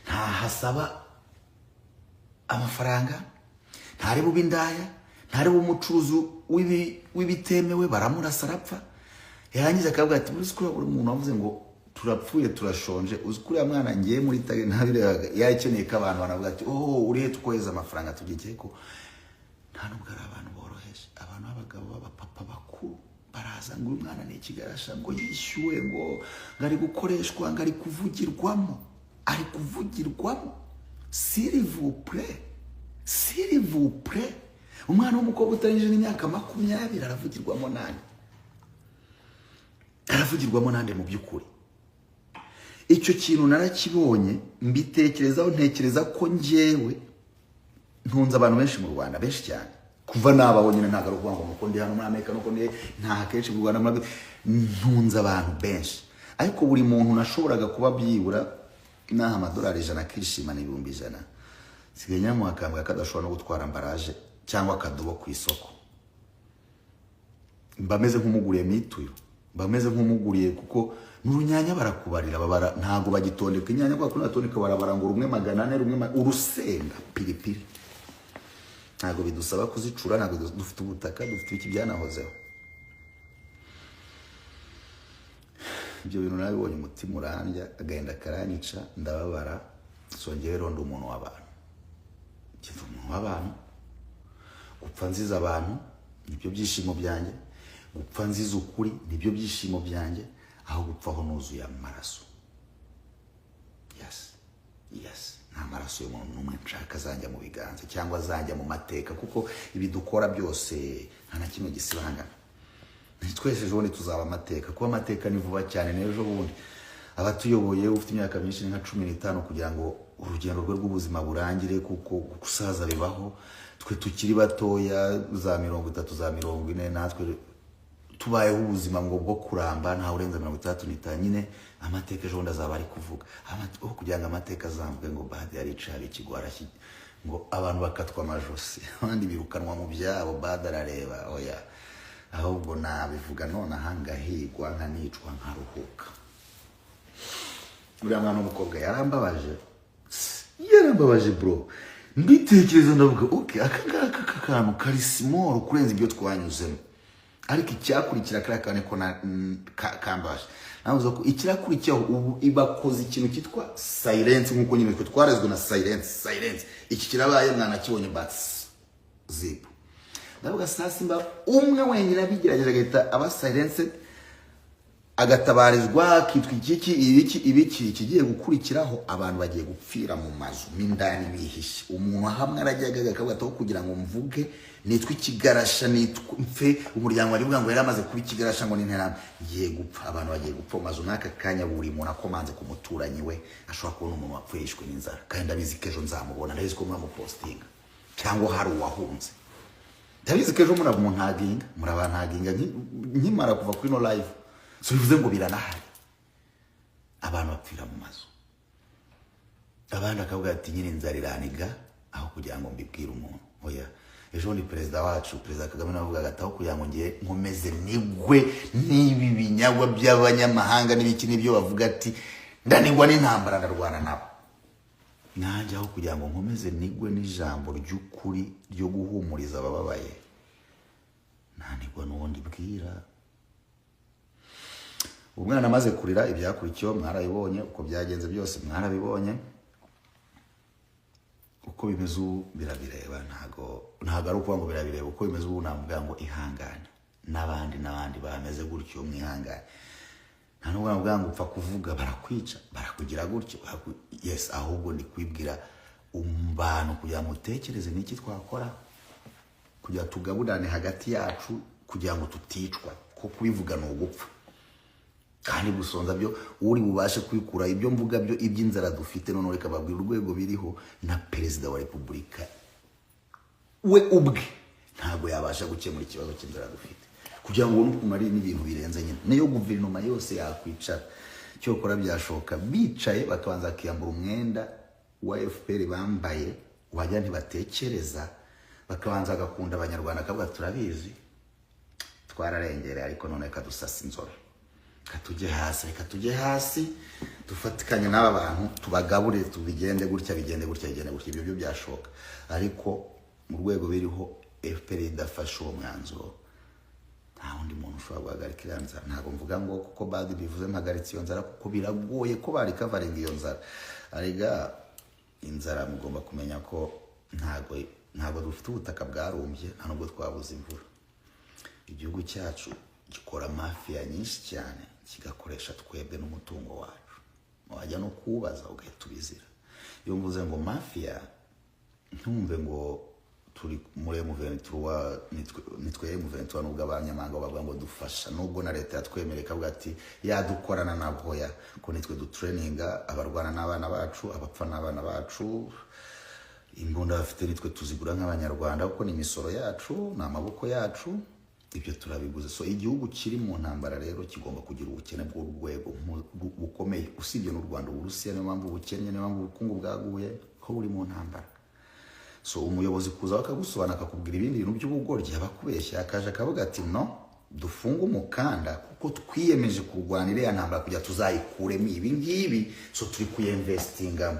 nta hasaba amafaranga, ntari bube indaya, ntari bube umucuruzi w'ibitemewe baramurasa arapfa. Yarangiza akavuga ati muri sikuru buri muntu wavuze ngo turapfuye turashonje, uzikuriya mwana ngiye muri tage ntabiraga yakeneye ko abantu banavuga ati urihe tukoheza amafaranga tugiye ko nta nubwo ari abantu boroheje. Abantu b'abagabo b'abapapa bakuru baraza ngo uyu mwana ni ikigarasha ngo yishyuwe ngo ngari gukoreshwa ngari kuvugirwamo, ari kuvugirwamo. S'il vous plaît, umwana w'umukobwa utarinjije n'imyaka 20 aravugirwamo nande? Aravugirwamo nande mu by'ukuri? Icyo kintu narakibonye mbitekerezaho, ntekereza ko njyewe ntunze abantu benshi mu Rwanda, benshi cyane. Kuva naba nyine ntago ari ukuvuga ngo ndi hano muri Amerika nuko ndi nta kenshi mu Rwanda, ntunze abantu benshi. Ariko buri muntu nashoboraga kuba byibura naha amadolari 100 akishimana 100,000. Sigaye nyamu akambwa kadashobora no gutwara ambaraje cyangwa akadobo ku isoko. Mbameze nk'umuguriye mituyo, mbameze nk'umuguriye kuko n'urunyanya barakubarira babara, ntago bagitondeka inyanya kwa kuna tondeka barabara ngo rumwe 400 rumwe urusenda pilipili. Ntago bidusaba kuzicura, ntago dufite ubutaka, dufite iki byanahozeho. Ibyo bintu nabibonye umutima urandya, agenda karanyica, ndababara. Songeye rondo umuntu w'abantu. Kivu umuntu w'abantu. Gupfa nziza abantu nibyo byishimo byanjye. Gupfa nziza ukuri nibyo byishimo byanjye, aho gupfaho nuzuye amaraso. Yes. Nta maraso y'umuntu n'umwe nshaka zanjya mu biganza cyangwa zanjya mu mateka, kuko ibi dukora byose nta na kimwe gisibangana. Twese ejo tuzaba amateka, kuba amateka ni vuba cyane. N'ejo bundi abatuyoboye ufite imyaka myinshi nka 15 kugira ngo urugendo rwe rw'ubuzima burangire, kuko gusaza bibaho. Twe tukiri batoya za 30 za 40, natwe tubayeho ubuzima ngo bwo kuramba nta urenza 35 nyine. Amateka ejo ndazaba ari kuvuga kugira ngo amateka azamvuge ngo Badi yari cari ikigwara ngo abantu bakatwa amajosi abandi birukanwa mu byabo, Badi arareba oya, ahubwo nabivuga none ahangahigwa nkanicwa nkaruhuka. Uriya mwana w'umukobwa yarambabaje bro. Mbitekereza ndavuga aka kantu kari simoro kurenza ibyo twanyuzemo. Ariko icyakurikira kane ko kambaje navuze ko ikirakurikiyeho ubu ibakoze ikintu kitwa silence, nkuko nyine twe twarezwe na silence. Iki kirabaye mwana kibonye bats zip. Ndavuga Sasimba umwe wenyine abigerageje agahita aba silence, agatabarizwa kitwa ibiki kigiye gukurikiraho. Abantu bagiye gupfira mu mazu mindani bihishe. Umuntu hamwe arajyaga akabataho kugira ngo mvuge nitwa ikigarasha, nitwa mfe. Umuryango wari bwa ngo yaramaze kuba ikigarasha ngo n'interame giye gupfa. Abantu bagiye gupfa mazu naka kanya buri muntu akomanze ku muturanyi we ashobora kubona umuntu wapfushwe n'inzara, kandi ndabizi kejo nzamubona, ndabizi ko muri mu posting cyangwa hari uwahunze. Ndabizi kejo muri abo muntaginga, muri abantaginga nkimara kuva kuri no live. So bivuze ngo biranahari abantu bapfira mu mazu. Abandi akavuga ati nyine inzara iraniga aho kugira ngo mbibwire umuntu. Oya, ejo ni perezida wacu, perezida Kagame navuga gataho kugira ngo ngiye nkomeze nigwe nibi binyagwa by'abanyamahanga n'ibiki nibyo bavuga ati ndanigwa n'intambara ndarwana nabo. Nanjye aho kugira ngo nkomeze nigwe n'ijambo ry'ukuri ryo guhumuriza abababaye, nanigwa n'ubundi bwira. Umwana amaze kurira ibyakurikiyeho mwarabibonye, uko byagenze byose mwarabibonye. Uko bimeze birabireba, ntago ari ukuvuga ngo birabireba. Uko bimeze ubu navuga ngo ihangane, n'abandi bameze gutyo mwihangane. Nta nubwo navuga ngo upfa kuvuga barakwica barakugira gutyo. Yes, ahubwo ndi kwibwira umbano kugira ngo utekereze niki twakora kugira tugaburane hagati yacu, kugira ngo tuticwa, ko kubivuga no gupfa. Kandi gusonza byo uri bubashe kwikura ibyo mvuga byo iby'inzara dufite. None reka babwira urwego biriho na perezida wa Republika we ubwe ntago yabasha gukemura ikibazo cy'inzara dufite, kugira ngo n'ukumari n'ibintu birenze nyine. Niyo guverinoma yose yakwicara cyo kora byashoka bicaye bakabanza kiyambura umwenda wa FPR bambaye wajya ntibatekereza bakabanza gakunda abanyarwanda akavuga turabizi twararengere ariko none kadusasa inzoro katujye hasi dufatikanye n'aba bantu tubagabure tubigende gutya ibyo byo byashoka ariko mu rwego biriho FPR idafasha uwo mwanzuro nta wundi muntu ushobora guhagarika iyo nzara. Ntabwo mvuga ngo kuko badi bivuze mpagaritse iyo nzara kuko biragoye ko bari covering iyo nzara. Arega inzara mugomba kumenya ko ntabwo dufite ubutaka bwarumbye nta nubwo twabuze imvura. Igihugu cyacu gikora mafia nyinshi cyane kigakoresha twebwe n'umutungo wacu. Wajya no kubaza ugahita ubizira. Iyo mvuze ngo mafia ntumve ngo turi muri M23 nitwe M23 nubwo abanyamanga bavuga ngo dufasha nubwo na leta yatwemereka avuga ati yadukorana nabo ya ko nitwe dutraininga abarwana n'abana bacu abapfa n'abana bacu imbunda bafite nitwe tuzigura nk'abanyarwanda kuko ni imisoro yacu n'amaboko yacu ibyo turabiguze. So igihugu kiri mu ntambara rero kigomba kugira ubukene bw'urwego bukomeye usibye n'u Rwanda Uburusiya niyo mpamvu ubukennye niyo mpamvu ubukungu bwaguye ko buri mu ntambara. So umuyobozi kuza bakagusobanura akakubwira ibindi bintu by'ubugoryi abakubeshya akaje akavuga ati no dufunga umukanda kuko twiyemeje kurwanira ya ntambara kujya tuzayikuremo ibi ngibi so turi kuyinvestingamo.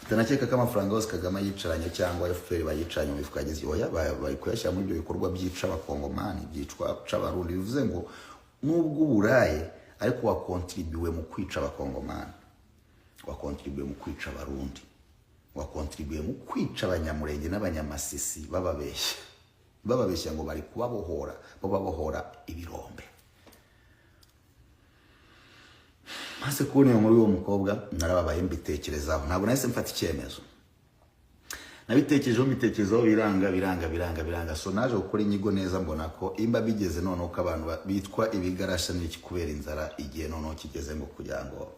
Tanakeka ko amafaranga yose Kagame yicaranye cyangwa FPR bayicanye mu mifuka yagize oya bari kuyashyira muri ibyo bikorwa byica abakongomani byicwa c'abarundi. Bivuze ngo nubwo uburaye ariko wakontribuwe mu kwica abakongomani wakontribuwe mu kwica abarundi wakontribuye mu kwica abanyamurenge n'abanyamasisi bababeshya ngo bari kubabohora babohora ibirombe. Maze kubona iyo muri uwo mukobwa narababaye mbitekerezaho ntabwo nahise mfata icyemezo nabitekerejeho biranga so naje gukora inyigo neza mbona ko imba bigeze none uko abantu bitwa ibigarasha n'iki kubera inzara igihe none kigeze ngo kugira ngo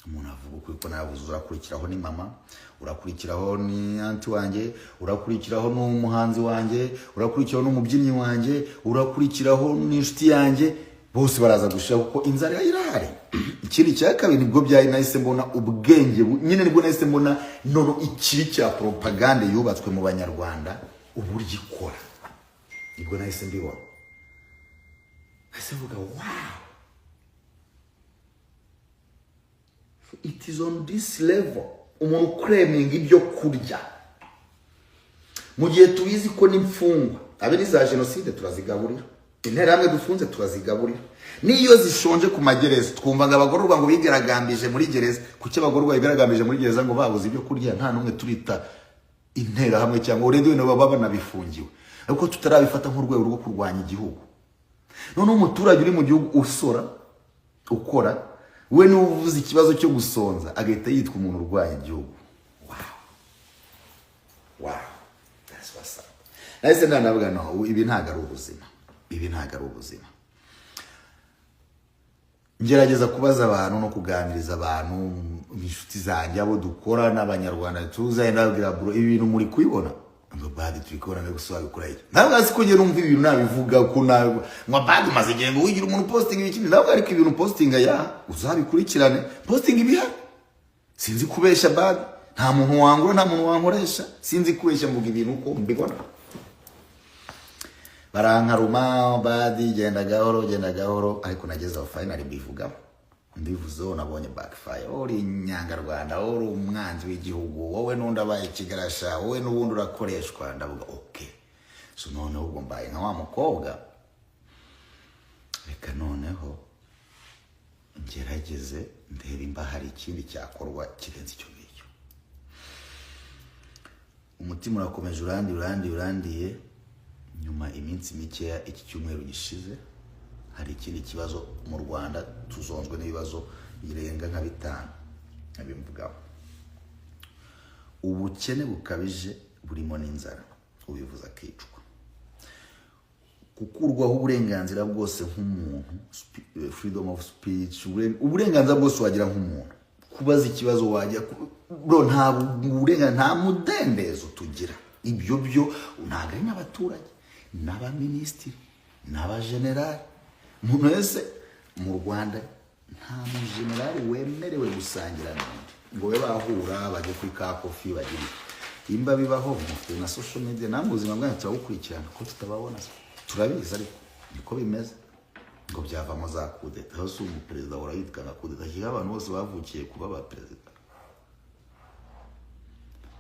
umuntu avuga uko navuze urakurikiraho ni mama urakurikiraho ni anti wanjye urakurikiraho n'umuhanzi wanjye urakurikiraho n'umubyinnyi wanjye urakurikiraho n'inshuti yanjye bose baraza gushaka kuko inzara irahari. Ikindi cya kabiri nibwo byayi nahise mbona ubwenge nyine nibwo nahise mbona none ikiri cya propaganda yubatswe mu banyarwanda uburyo ikora nibwo nahise mbibona nahise mvuga wow it is on this level umuntu claiming ibyo kurya mu gihe tubizi ko n'imfungwa abe ni za genocide turazigaburira interahamwe dufunze turazigaburira niyo zishonje ku magereza twumva ngo abagororwa ngo bigaragambije muri gereza kuki abagororwa bigaragambije muri gereza ngo babuze ibyo kurya nta numwe turita interahamwe cyangwa urende we baba banabifungiwe ariko tutarabifata nk'urwego rwo kurwanya igihugu. None umuturage uri mu gihugu usora ukora we ni uvuze ikibazo cyo gusonza agahita yitwa umuntu urwanya igihugu. Wow that's what's up. Nahise ndanavuga no ibi ntago ari ubuzima ngerageza kubaza abantu no kuganiriza abantu inshuti zanjye abo dukora n'abanyarwanda tuzaye ndabwira bro ibi bintu muri kubibona ngo badi turikora no gusubikora iki ntabwo asi ko ngiye numva ibintu nabivuga ko ngo badi maze igihe ngo wigira umuntu posting ibiki ntabwo ariko ibintu posting ya uzabikurikirane posting ibiha sinzi kubesha badi nta muntu wangura nta muntu wankoresha sinzi kubesha mvuga ibintu uko mbibona barankaruma badi genda gahoro ariko nageze aho finally bivuga ndivuzo nabonye backfire uri Nyangarwanda uri umwanzi w'igihugu wowe nundi abaye kigarasha wowe nubundi urakoreshwa ndavuga okay so none ubwo mbaye nka wa mukobwa reka noneho ngerageze ndebe imba hari ikindi cyakorwa kirenze icyo ngicyo. Umutima urakomeje urandiye nyuma iminsi mikeya iki cyumweru gishize hari ikindi kibazo mu Rwanda tuzonzwe n'ibibazo birenga nka 5 abimvugaho. Ubukene bukabije burimo n'inzara ubivuza kicwa kukurwaho uburenganzira bwose nk'umuntu freedom of speech uburenganzira bwose wagira nk'umuntu kubaza ikibazo wajya bro nta burenganzira nta mudendezo tugira ibyo byo ntago ari n'abaturage n'abaminisitiri n'abagenerali umuntu wese mu Rwanda nta mugenerali wemerewe gusangira n'undi ngo we bahura bajye kuri ka coffee bagira imba bibaho mu na social media namwe ubuzima bwanyu turabukurikirana ko tutababona turabizi ariko niko bimeze ngo byavamo za kudeta aho umu president warayitwa na kudeta kiga abantu bose bavukiye kuba ba president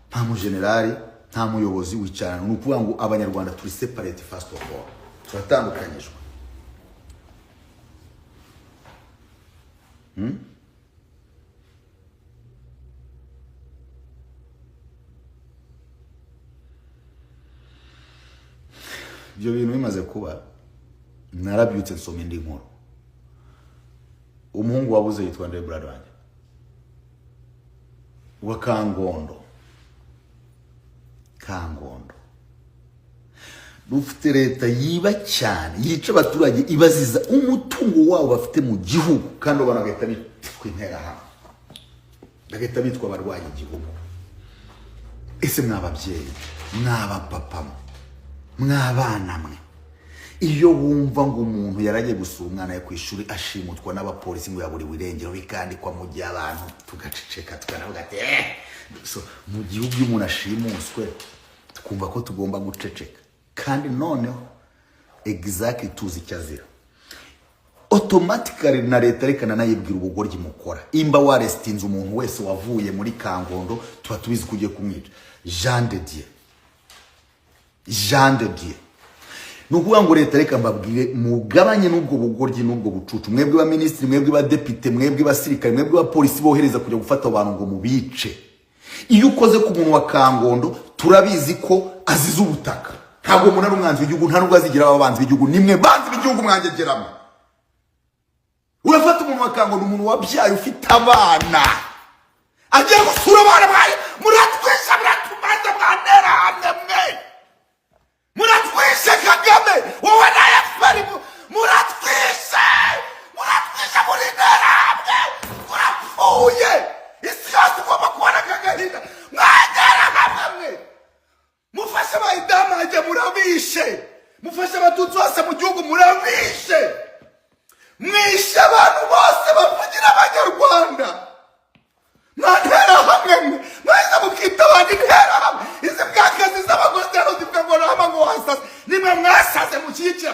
nta mu generali nta muyobozi wicarana n'ukuvuga ngo abanyarwanda turi separate first of all turatandukanyijwe ibyo bintu bimaze kuba narabyutse nsoma indi nkuru umuhungu wabuze yitwa Ndeye brother wanjye wa Kangondo rufite leta yiba cyane yica abaturage ibaziza umutungo wabo bafite mu gihugu kandi ubona bagahita bitwa intera hamwe bagahita bitwa abarwanya igihugu ese mwababyeyi mwabapapa mwabana mwe iyo wumva ngo umuntu yaragiye gusura umwana ye ku ishuri ashimutwa n'abapolisi ngo yaburiwe irengero bikandikwa mu gihe abantu tugaceceka tukanavuga ati so mu gihugu y'umuntu ashimuswe tukumva ko tugomba guceceka kandi noneho exactly tuzi cyazira automatically na leta rekana nayibwira ubugoryi mukora imba warestinze umuntu wese wavuye muri Kangondo tuba tubizi kugiye kumwica Jean de Dieu nukuvuga ngo leta reka mbabwire mugabanye n'ubwo bugoryi n'ubwo bucucu mwebwe ba ministri mwebwe ba deputy mwebwe ba sirikare mwebwe ba polisi bohereza kujya gufata abantu ngo mubice iyo ukoze ku muntu wa Kangondo turabizi ko azize ubutaka ntabwo umuntu ari umwanzi w'igihugu nta nubwo azigira ababanzi b'igihugu nimwe banzi b'igihugu mwangegeramo urafata umuntu wa Kangondo umuntu wabyaye ufite abana agiye gusura abana bayo muratwisha muratumaza mwanera hamwe muratwisha Kagame wowe na FPR muratwisha muri ntera hamwe murapfuye isi yose ugomba kubona kagahinda mwagera hamwe mufashe abayidamage murabishe mufashe abatutsi bose mu gihugu murabishe mwishe abantu bose bavugira abanyarwanda mwantera hamwe mwese mukita abandi ntera hamwe izi bwakazi z'abagozi hano zivuga ngo nama ngo wasaze nimwe mwasaze mushyigikira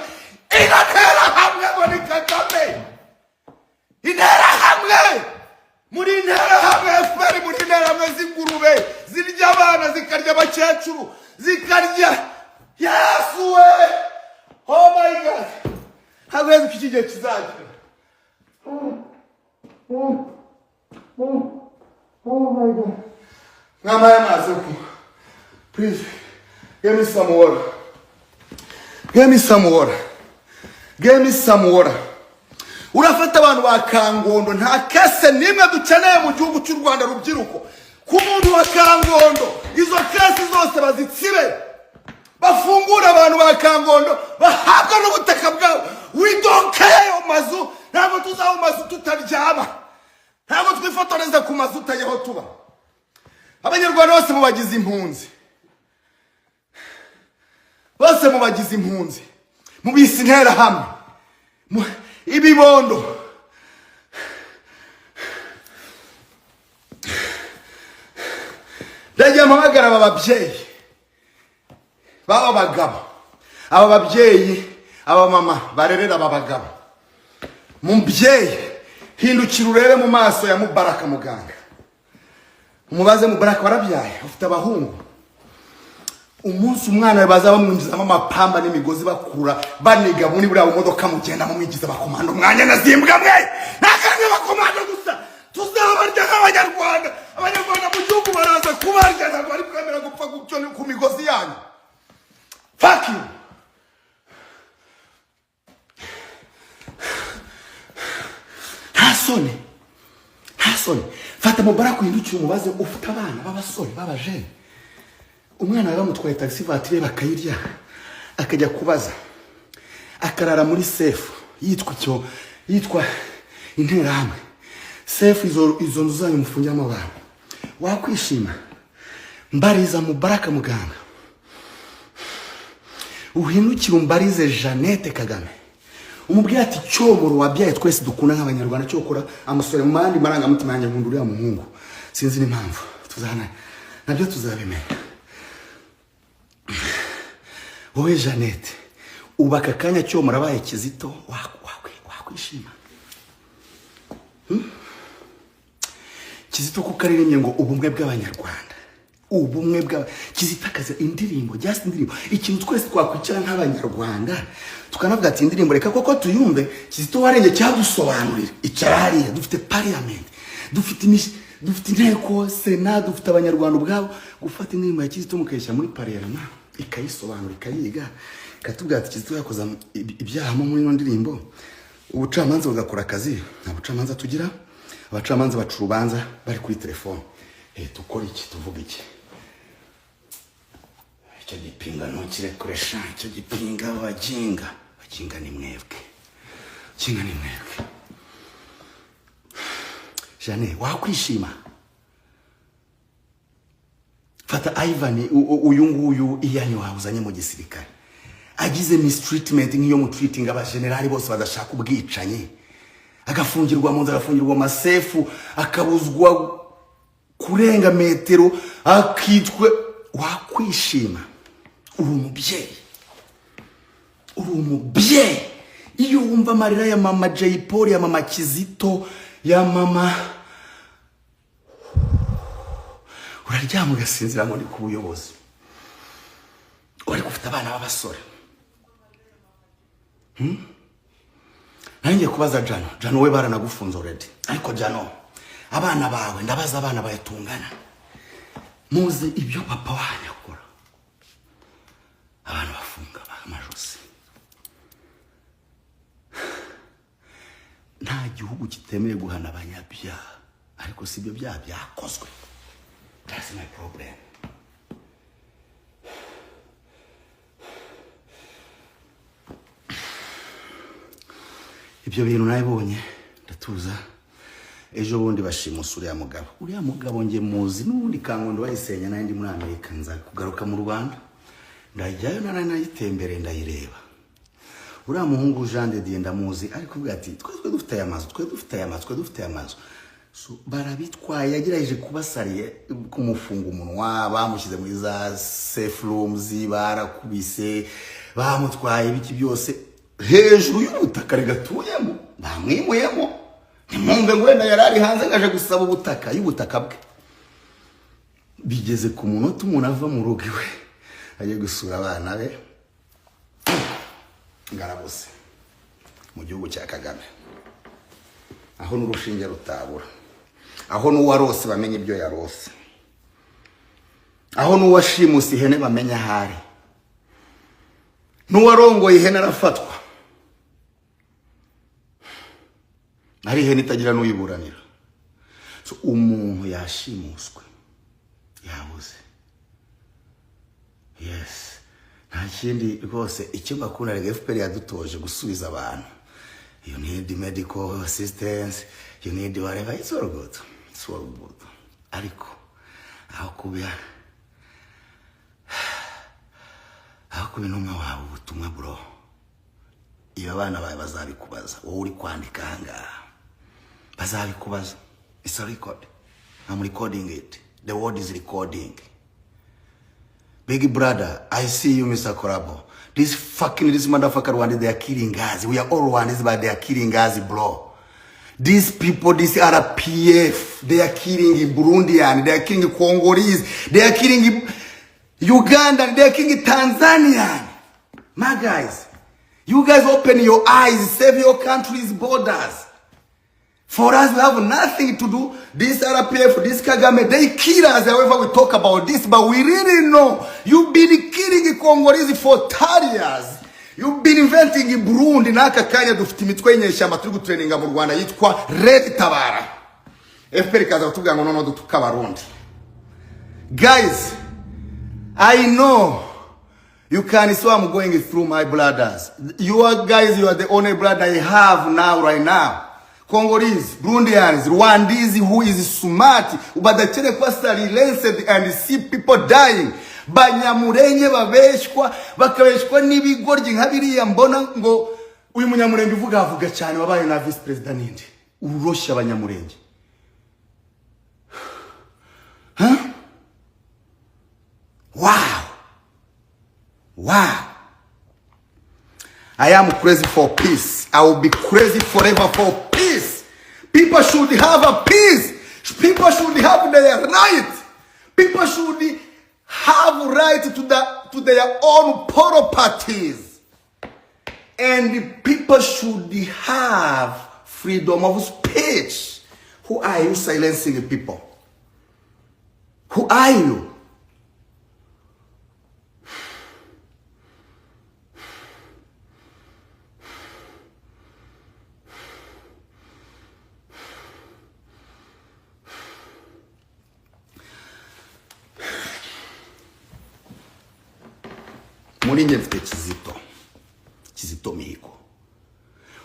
intera hamwe ngo ni Kagame intera hamwe muri intera hamwe FPR muri intera hamwe z'ingurube zirya abana zikarya abakecuru zikarya Yesu we oh my God habe ikigege kizagira oh my God ngamaye amazi ku please give me some water urafata abantu ba Kangondo nta kese nimwe dukeneye mu gihugu cy'u Rwanda rubyiruko ku muntu wa Kangondo izo kese zose bazitsibe bafungura abantu ba Kangondo bahabwa n'ubutaka bwabo we don't care mazu ntabwo tuzaho mazu tutaryama ntabwo twifotoreza ku mazu utayeho tuba abanyarwanda bose mubagize impunzi mubisi ntera hamwe ibibondo ndagiye mpamagara aba babyeyi aba mama barerera aba bagabo mubyeyi hindukira urebe mu maso ya Mubaraka muganga umubaze Mubaraka warabyaye ufite abahungu umunsi umwana baza bamwinjizamo amapamba n'imigozi bakura baniga muri buriya modoka mugenda mu mwigiza bakomando mwanya nazimbwa mwe nakarwe bakomando gusa tuzabarya nk'abanyarwanda mu gihugu baraza kubarya ntabwo bari kwemera gupfa gutyo ku migozi yanyu fuck you Hasoni fata Mubaraka uhindukire umubaze ufite abana b'abasore b'abajene umwana bamutwaye taxi voiture bakayirya akajya kubaza akarara muri safe yitwa intera hamwe safe izo nzanyu mufungiramo abantu wakwishima mbariza Mubaraka muganga uhindukire umbarize Jeannette Kagame umubwira ati cyomoro wabyaye twese dukunda nk'abanyarwanda cyokora amusore mu mandi marangamutima yanjye nkunduriya muhungu sinzi n'impamvu tuzana nabyo tuzabimenya. Wowe Jeannette ubaka kanya cyo murabaye Kizito wakwishima. Kizito kuko aririmye ngo ubumwe bw'abanyarwanda, ubumwe bwa Kizito akaza indirimbo, just indirimbo, ikintu twese twakwicara nk'abanyarwanda tukanavuga ati indirimbo reka koko tuyumve. Kizito warenge cyadusobanurira icyari dufite parliament, dufite inteko Senat, dufite abanyarwanda ubwabo gufata indirimbo ya Kizito mukayishyira muri parliament ikayisobanura ikayiga katubwira ati Kizito yakoza ibyaha muri ino ndirimbo. Ubucamanza bugakora akazi, nta bucamanza tugira, abacamanza baca urubanza bari kuri telefone. Tukora iki, tuvuga iki? Icyo gipinga ntukirekoresha, icyo gipinga baginga ni mwebwe, kinga ni mwebwe. Jane wakwishima. Fata Ivan uyu nguyu iyani wahuzanye mu gisirikare agize mistreatment nk'iyo mu treating abagenerali bose badashaka ubwicanye, agafungirwa mu nzara, agafungirwa masefu, akabuzwa kurenga metero, akitwe. Wakwishima. Uri umubyeyi iyo wumva amarira ya mama Jay Polly, ya mama Kizito, ya mama uraryama ugasinzira ngo ndi ku buyobozi, uri gufite abana b'abasore. Nanjye kubaza Jano we baranagufunze already, ariko Jano abana bawe ndabaza abana bayatungana, muze ibyo papa wanyu akora, abana bafunga bamajosi. Nta gihugu kitemeye guhana abanyabyaha, ariko si ibyo byaha byakozwe. That's my problem. Ibyo bintu nabibonye ndatuza. Ejo bundi bashimusa uriya mugabo nge muzi n'ubundi Kangondo wayisenya n'indi muri Amerika, nza kugaruka mu Rwanda ndajyayo nayitembere ndayireba. Uriya muhungu Jean de Dieu ndamuzi, ariko uvuga ati twe dufite amazu. So barabitwaye, yagerageje kubasariye kumufunga umunwa, bamushyize muri za safe rooms, barakubise, bamutwaye biki byose hejuru y'ubutaka regatuyemo, bamwimuyemo. Nimumve ngo wenda yarari hanze ngaje gusaba ubutaka y'ubutaka bwe. Bigeze ku munota umuntu ava mu rugo iwe aje gusura abana be ngarabose mu gihugu cya Kagame, aho n'urushinge rutabura, aho n'uwarose bamenye ibyo yarose, aho n'uwashimusi ihene bamenya hari, n'uwarongoye ihene arafatwa, ari ihene itagira n'uyiburanira. So umuntu yashimuswe yabuze. Yes, nta kindi rwose icyo bakunda rega FPR yadutoje gusubiza abantu. You need medical assistance, you need whatever, it's all good. Ariko aho kuba n'umwe wawe ubutumwa bro, iyo abana bawe bazabikubaza, wowe uri kwandika ahangaha bazabikubaza. It's a record. I'm recording it. The world is recording. Big brother, I see you, Mr. Korabo. This motherfucker Rwanda, they are killing us. We are all Rwandese, but they are killing us, bro. These people, this RPF, they are killing Burundian, they are killing Congolese, they are killing Uganda, they are killing Tanzanian. My guys, you guys open your eyes, save your country's borders. For us, we have nothing to do. This RPF, this Kagame, they kill us however we talk about this, but we really know you've been killing Congolese for 30 years. You've been inventing in Burundi, naka kanya dufite imitwe y'inyeshyamba turi gutraininga mu Rwanda yitwa Red Tabara. FPR kaza kutubwira ngo nono dutuka Abarundi. Guys, I know you can see I'm going through my brothers. You are guys, you are the only brother I have now, right now. Congolese, Burundians, Rwandese who is smart, but the chene kwasa relented and see people dying. Banyamurenge babeshwa, bakabeshwa n'ibigoryi nkabiriya mbona ngo uyu munyamurenge uvuga cyane wabaye na vice president ninde. Urusha abanyamurenge. Huh? Wow. Wow. I am crazy for peace. I will be crazy forever for peace. People should have a peace. People should have their right. People should have right to their own properties. And people should have freedom of speech. Who are you silencing people? Who are you? Muri nge mfite Kizito Mihigo.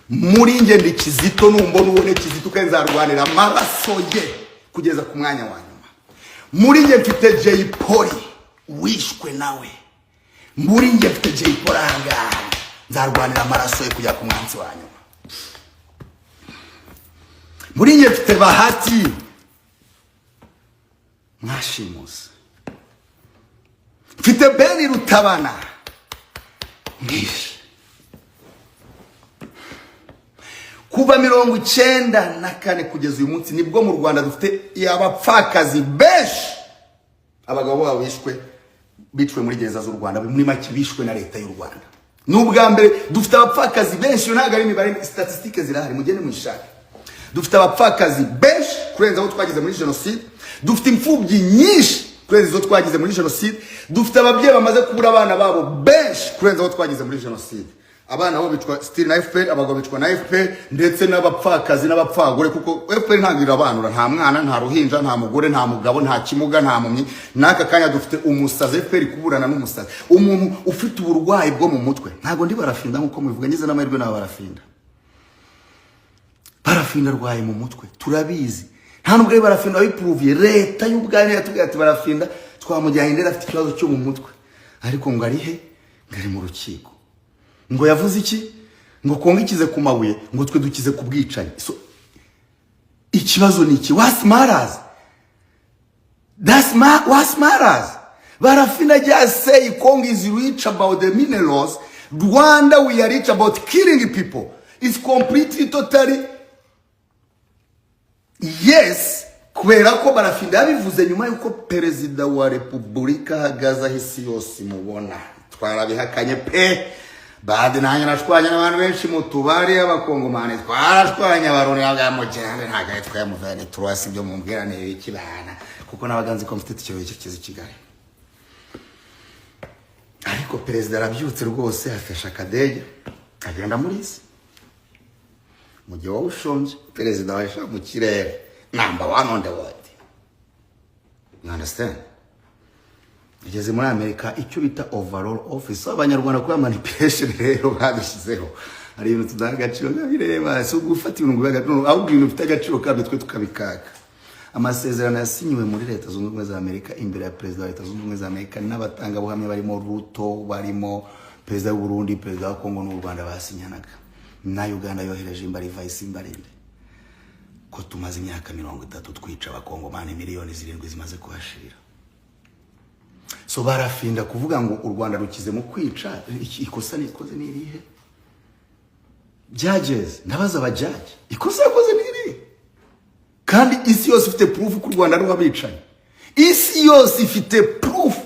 Muri nge ndi Kizito, numbona ubone Kizito kenzarwanira amaraso ye kugeza ku mwanya wa nyuma. Muri nge mfite Jay Polly wishwe nawe. Muri nge mfite Jay Polly anga nzarwanira amaraso ye kujya ku mwanzi wa nyuma. Muri nge mfite Bahati mwashimusi. Mfite Beni Rutabana kuva 1994 kugeza uyu munsi nibwo mu Rwanda dufite abapfakazi benshi. Abagabo babo bicwe muri gereza z'u Rwanda, muri make bishwe na leta y'u Rwanda. N'ubwa mbere dufite abapfakazi benshi, ntago ari imibare, statistics zirahari mugende mwishaka. Dufite abapfakazi benshi kurenza abo twagize muri genocide. Dufite imfubyi nyinshi kurenza izo twagize muri genocide. Dufite ababyeyi bamaze kubura abana babo benshi kurenza abo twagize muri genocide. Abana bo bicwa still na FPR, abagabo bicwa na FPR, ndetse n'abapfakazi n'abapfagore, kuko FPR ntagira abanura, nta mwana, nta ruhinja, nta mugore, nta mugabo, nta kimuga, nta mumyi. Naka kanya dufite umusazi FPR kuburana n'umusazi, umuntu ufite uburwayi bwo mu mutwe. Ntago ndi barafinda nkuko mubivuga, ngize n'amahirwe n'aba barafinda rwaye mu mutwe, turabizi. Nta nubwo barafinda biprove leta y'ubwani yatubwiye ati barafinda twamujyahindera afite ikibazo cyo mu mutwe, ariko ngo ari he? Ngari mu rukiko. Ngo yavuze iki? Ngo konga ikize ku mabuye, ngo twe dukize ku bwicanyi. So ikibazo ni iki? What matters? What matters? Barafinda just say Congo is rich about the minerals. Rwanda we are rich about killing people. It's completely totally yes. Kubera ko barafinda yabivuze nyuma yuko perezida wa Repubulika hagaza hisi yose mubona. Twarabihakanye pe. Bade nanya nashwanya n'abantu benshi mu tubari y'abakongomane, twarashwanya abarundi y'amujyane ntaga yitwaye muvane turwasi byo mumbwirane y'ikibana, kuko nabaganzi ko mfite icyo kizi Kigali. Ariko perezida arabyutse rwose, afasha akadege agenda muri isi. Mu gihe wawushonje perezida wahisha mu kirere, number 1 on the world. You understand? Igeze muri Amerika icyo bita overall office, abanyarwanda kwa manipulation rero babishyizeho. Ari ibintu tudagaciro bireba, so gufata ibintu bibagatano ahubwo ibintu bifite agaciro kabyo twe tukabikaka. Amasezerano yasinyiwe muri leta zunze ubumwe za Amerika imbere ya perezida wa leta zunze ubumwe za Amerika n'abatanga buhamye barimo Ruto, barimo perezida w'u Burundi, perezida wa Kongo n'u Rwanda basinyanaga. Na Uganda yohereje imbari vice imbarinde. Ko tumaze imyaka 30 twica abakongomane miliyoni 7 zimaze kuhashira. So barafinda kuvuga ngo u Rwanda rukize mu kwica, ikosa nikoze nirihe? Judges, ndabaza abajaji, ikosa yakoze nirihe? Kandi isi yose ifite proof ku Rwanda rw'abicanye. Isi yose ifite proof.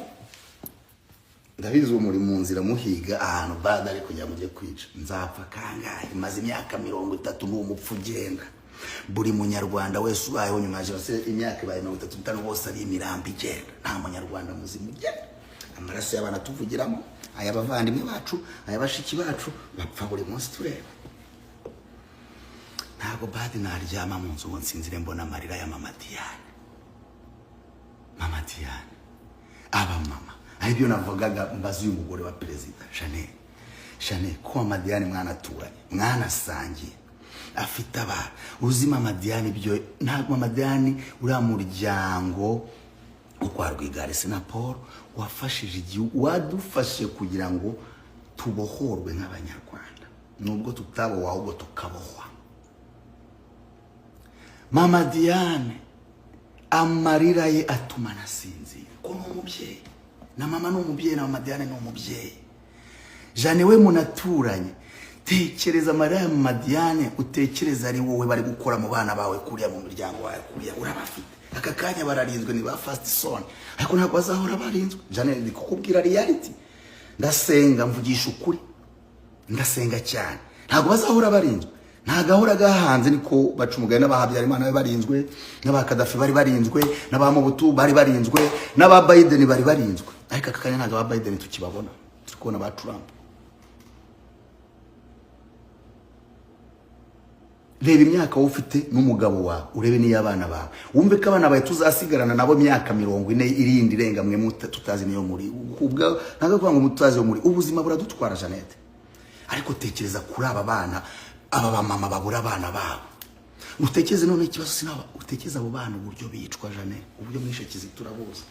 Ndabizi muri mu nzira muhiga ahantu bada ariko kujya mujye kwica. Nzapfa kangahe? Maze imyaka 30 n'umupfu genda. Buri munyarwanda wese ubayeho nyuma ya jenoside imyaka 35 bose ari imirambi igenda. Nta munyarwanda muzima ugenda. Amaraso y'abana tuvugiramo, ayabavandimwe bacu, ayabashiki bacu bapfa buri munsi tureba. Ntago badi naryama mu nzu nsinzire mbona amarira ya Mama Diane. Mama Diane. Aba mama. Ahibyo navugaga mbazi y'umugore wa perezida Chanel ko Mama Diane mwana turanye, mwana sangiye. Afite aba uzi Mama Diane byo ntago Mama Diane uri muryango ukwa Rwigara Paul wafashije igihugu, wadufashe kugira ngo tubohorwe nk'abanyarwanda, nubwo tutabo ahubwo tukabohwa. Mama Diane amarira ye atuma nasinzira ko n'umubyeyi na mama n'umubyeyi na mama Diane n'umubyeyi. Jane we munaturanye, tekereza amarira ya mama Diane, utekereza ari wowe bari gukora mu bana bawe kuriya mu miryango wawe kuriya urabafite. Aka kanya bararinzwe ni ba first son, ariko ntabwo bazahora barinzwe. Jane ndi kukubwira reality, ndasenga mvugisha ukuri, ndasenga cyane, ntabwo bazahora barinzwe. Ntagahora gahanze niko baca umugani n'abahabyara Imana bari barinzwe, n'abakadafi bari barinzwe, n'abamubutu bari barinzwe, n'aba Biden bari barinzwe. Ariko aka kanya ntabwo aba Biden tukibabona, tukubona ba Trump. Reba imyaka ufite n'umugabo wawe, urebe niyo abana bawe, wumve ko abana bawe tuzasigarana nabo myaka 40 irindi irenga mwe tutazi niyo muri ubwo. Ntago kuvuga ngo mutazi yo muri ubuzima buradutwara Janete. Ariko tekereza kuri aba bana, aba bamama babura abana babo. Utekereze none ikibazo sinaba, utekereza abo bana uburyo bicwa Janete, uburyo mwishe Kizito bose,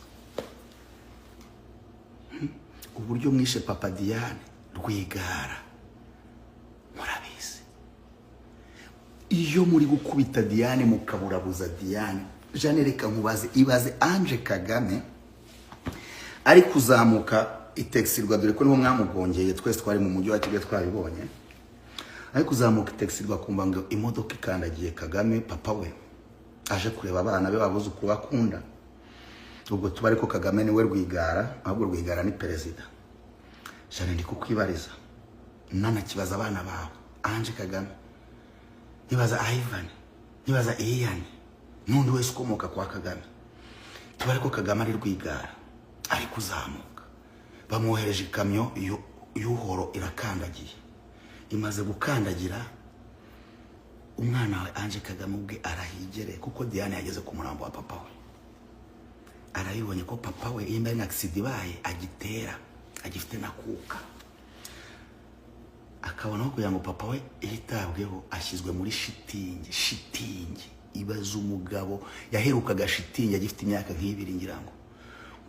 uburyo mwishe Papa Diane Rwigara, murabizi. Iyo muri gukubita Diane mukaburabuza Diane, Jane reka nkubaze, ibaze Ange Kagame ari kuzamuka itexirwa, dore ko niho mwamugongeye twese twari mu mujyi wa Kigali twabibonye, ari kuzamuka itexirwa kumva ngo imodoka ikandagiye Kagame papa we aje kureba abana be babuze uko bakunda. Ubwo tuba ariko Kagame ni we Rwigara, ahubwo Rwigara ni perezida. Jane ndi kukwibariza, nana kibaza abana bawe Ange Kagame, nibaza Ivan, nibaza Ian, n'undi wese ukomoka kwa Kagame. Tuba ariko Kagame ari Rwigara ari kuzamuka, bamwohereje ikamyo y'uhoro irakandagiye. Imaze gukandagira, umwana we Ange Kagame ubwe arahigere, kuko Diane yageze ku murambo wa papa we. Arayibonye ko papa we yimba na accident ibaye agitera, agifite nakuka. Akabona ko kugira ngo papa we yitabweho, ashyizwe muri shitingi. Ibaza umugabo yaherukaga shitingi agifite imyaka nk'ibiri ngirango,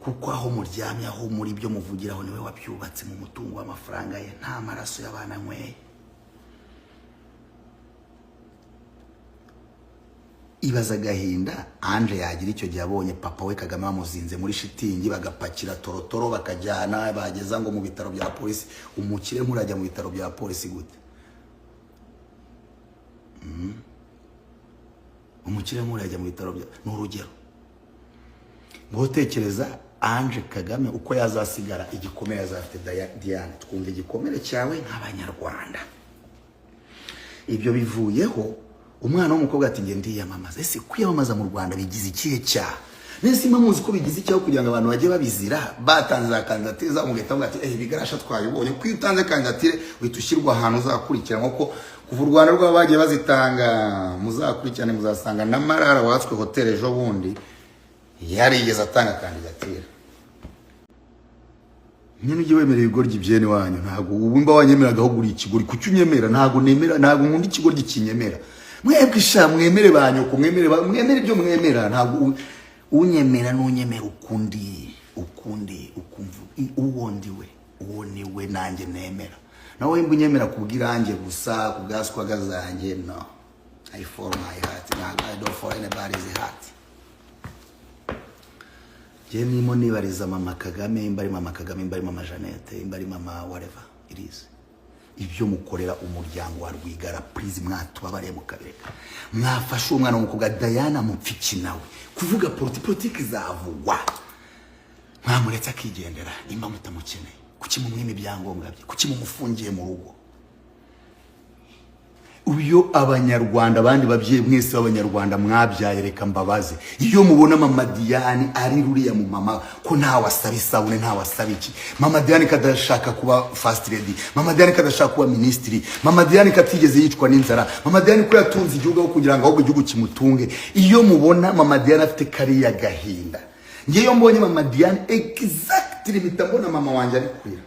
kuko aho muryamye, aho muri byo muvugiraho niwe wabyubatse mu mutungo w'amafaranga ye, nta maraso y'abana nkweye. Ibaza gahinda Ange yagira icyo gihe abonye papa we Kagame bamuzinze muri shitingi, bagapakira torotoro bakajyana, bageza ngo mu bitaro bya polisi. Umukire nkurajya mu bitaro bya polisi gute? Umukire nkurajya mu bitaro bya n'urugero. Ngo tekereza Ange Kagame uko yazasigara, igikomere azafite Diane. Twumva igikomere cyawe nk'abanyarwanda. Ibyo bivuyeho, umwana w'umukobwa ati nge ndiyamamaza. Ese kwiyamamaza mu Rwanda bigize ikihe cyaha? Nese muzi ko bigize icyaha kugira ngo abantu bajye babizira? Batanze kandidatire za mugeta ngo ati bigarasha twayibonye, kwitanze kandidatire witushyirwa ahantu uzakurikirana, nko kuva u Rwanda rwa bagiye bazitanga, muzakurikirane muzasanga na Marara watswe hotel ejo bundi yarigeze atanga kandidatire. Nyine ujye wemera ibigoryi byene wanyu, ntago ubumba wanyemeraga aho guri ikigori. Kuki unyemera? Ntago nemera, ntago nkunda ikigoryi kinyemera. Mwebwe sha mwemere banyu ko mwemere ibyo mwemera, ntago unyemera n'unyemera ukundi ukumva uwo ndiwe, uwo niwe nanjye nemera. Nawe imbu nyemera kubwirange gusa, kubwaswa gazanjye, no. I follow my heart, I don't follow anybody's heart. Je nimo nibariza mama Kagame, imbari mama Kagame, imbari mama Janete, imbari mama whatever it is. Ibyo mukorera umuryango wa Rwigara, please mwatubabare mukabireka. Mwafashe umwana w'umukobwa Diana mupfiki nawe kuvuga politiki zavugwa, mwamuretse akigendera. Nimba mutamukeneye, kuki mumwime ibyangombwa bye, kuki mumufungiye mu rugo? Uyo abanyarwanda bandi babye mwese b'abanyarwanda mwabyaye, reka mbabaze, iyo mubona mama Diane ari ruriya mu mama ko nta wasaba isabune, nta wasaba iki, mama Diane kadashaka kuba first lady, mama Diane kadashaka kuba ministry, mama Diane katigeze yicwa n'inzara, mama Diane ko yatunze igihugu kugira ngo ahubwo igihugu kimutunge. Iyo mubona mama Diane afite kariya gahinda, ngiye mbonye mama Diane exactly bitambona mama wanje ari kwira.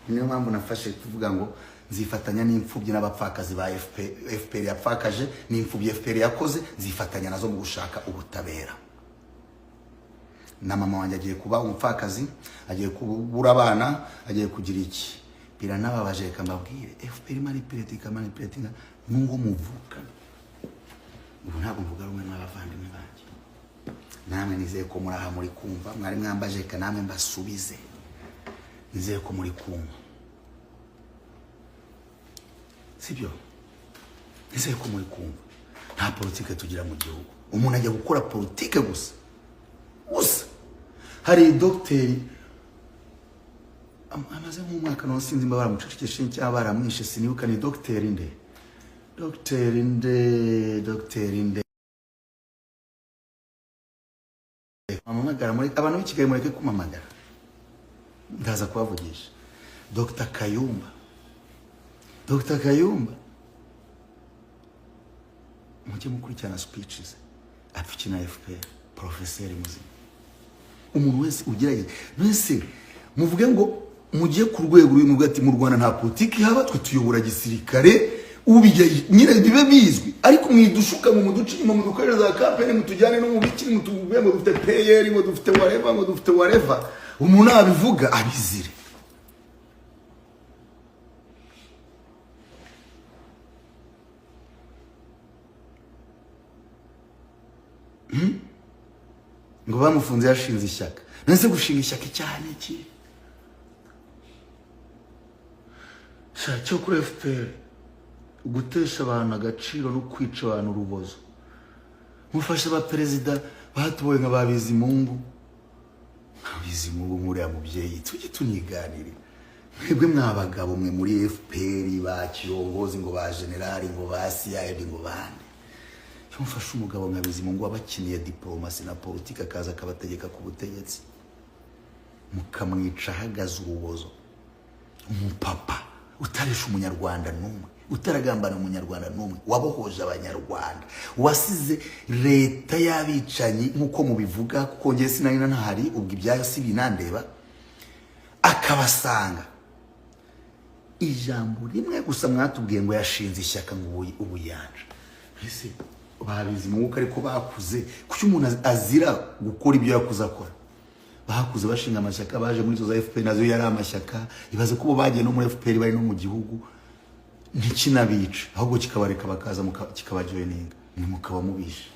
Niyo mpamvu nafashe kuvuga ngo zifatanya n'imfubyi n'abapfakazi ba FPR yapfakaje, n'imfubyi FPR yakoze, zifatanya nazo mu gushaka ubutabera. Na mama wanjye agiye kuba umupfakazi, agiye kubura abana, agiye kugira iki. Biranababaje reka mbabwire, FPR manipulating n'uwo muvuka. Ubu ntabwo mvuga rumwe n'abavandimwe banjye. namwe nizeye ko muri aha muri kumva, mwari mwambaje ka namwe mbasubize, nizeye ko muri kumva, sibyo? Nizeye ko muri kumva. Nta politike tugira mu gihugu, umuntu ajya gukora politike gusa. Hari docteur amaze nk'umwaka no sinzi mba baramucecekeshe cyangwa baramwishe, sinibuka ni docteur inde amamagara muri abantu b'ikigaye mureke kumamagara, ndaza kubavugisha. Dr Kayumba mujye mukurikirana speeches apfiki na FPR, professeur muzima. Umuntu wese ugerageza nese muvuge ngo mugiye ku rwego rw'imwe ati mu Rwanda nta politiki haba, twe tuyobora gisirikare, ubijye nyine bibe bizwi, ariko mwidushuka mu muduci mu mudukorera za campaign, mutujyane no mu bikiri, mutubwe ngo dufite PL, ngo dufite whatever, umuntu abivuga abizire. Ngo bamufunze yashinze ishyaka. Nese gushinga ishyaka cyane iki? Cyo kuri FPR gutesha abantu agaciro no kwica abantu urubozo. Mufasha ba perezida batuboye nka Babizimungu. Babizimungu nkuriya mubyeyi tujye tuniganire. Mwebwe mwabagabo mwe muri FPR ba kirongozi ngo ba generali ngo ba CIA ngo bande. Mufasha umugabo nka Babizimungu wabakiniye diplomasi na politika akaza akabategeka ku butegetsi, mukamwica hagaze urubozo. Umupapa utarisha umunyarwanda numwe, utaragambana umunyarwanda numwe, wabohoje abanyarwanda, wasize leta yabicanyi nkuko mubivuga, kuko ngiye sinarina ntahari ubwo ibyayo si binandeba, akabasanga. Ijambo rimwe gusa mwatubwiye ngo yashinze ishyaka ngo ubuyanja. Ese Babizimungu ariko bakuze kuki umuntu azira gukora ibyo yakuza akora? Bakuze bashinga amashyaka, baje muri zo za FPR nazo yari amashyaka, ibaze kubo bagiye no muri FPR bari no mu gihugu ntikinabica, ahubwo kikabareka bakaza kikabajoininga, ni mukaba mubisha.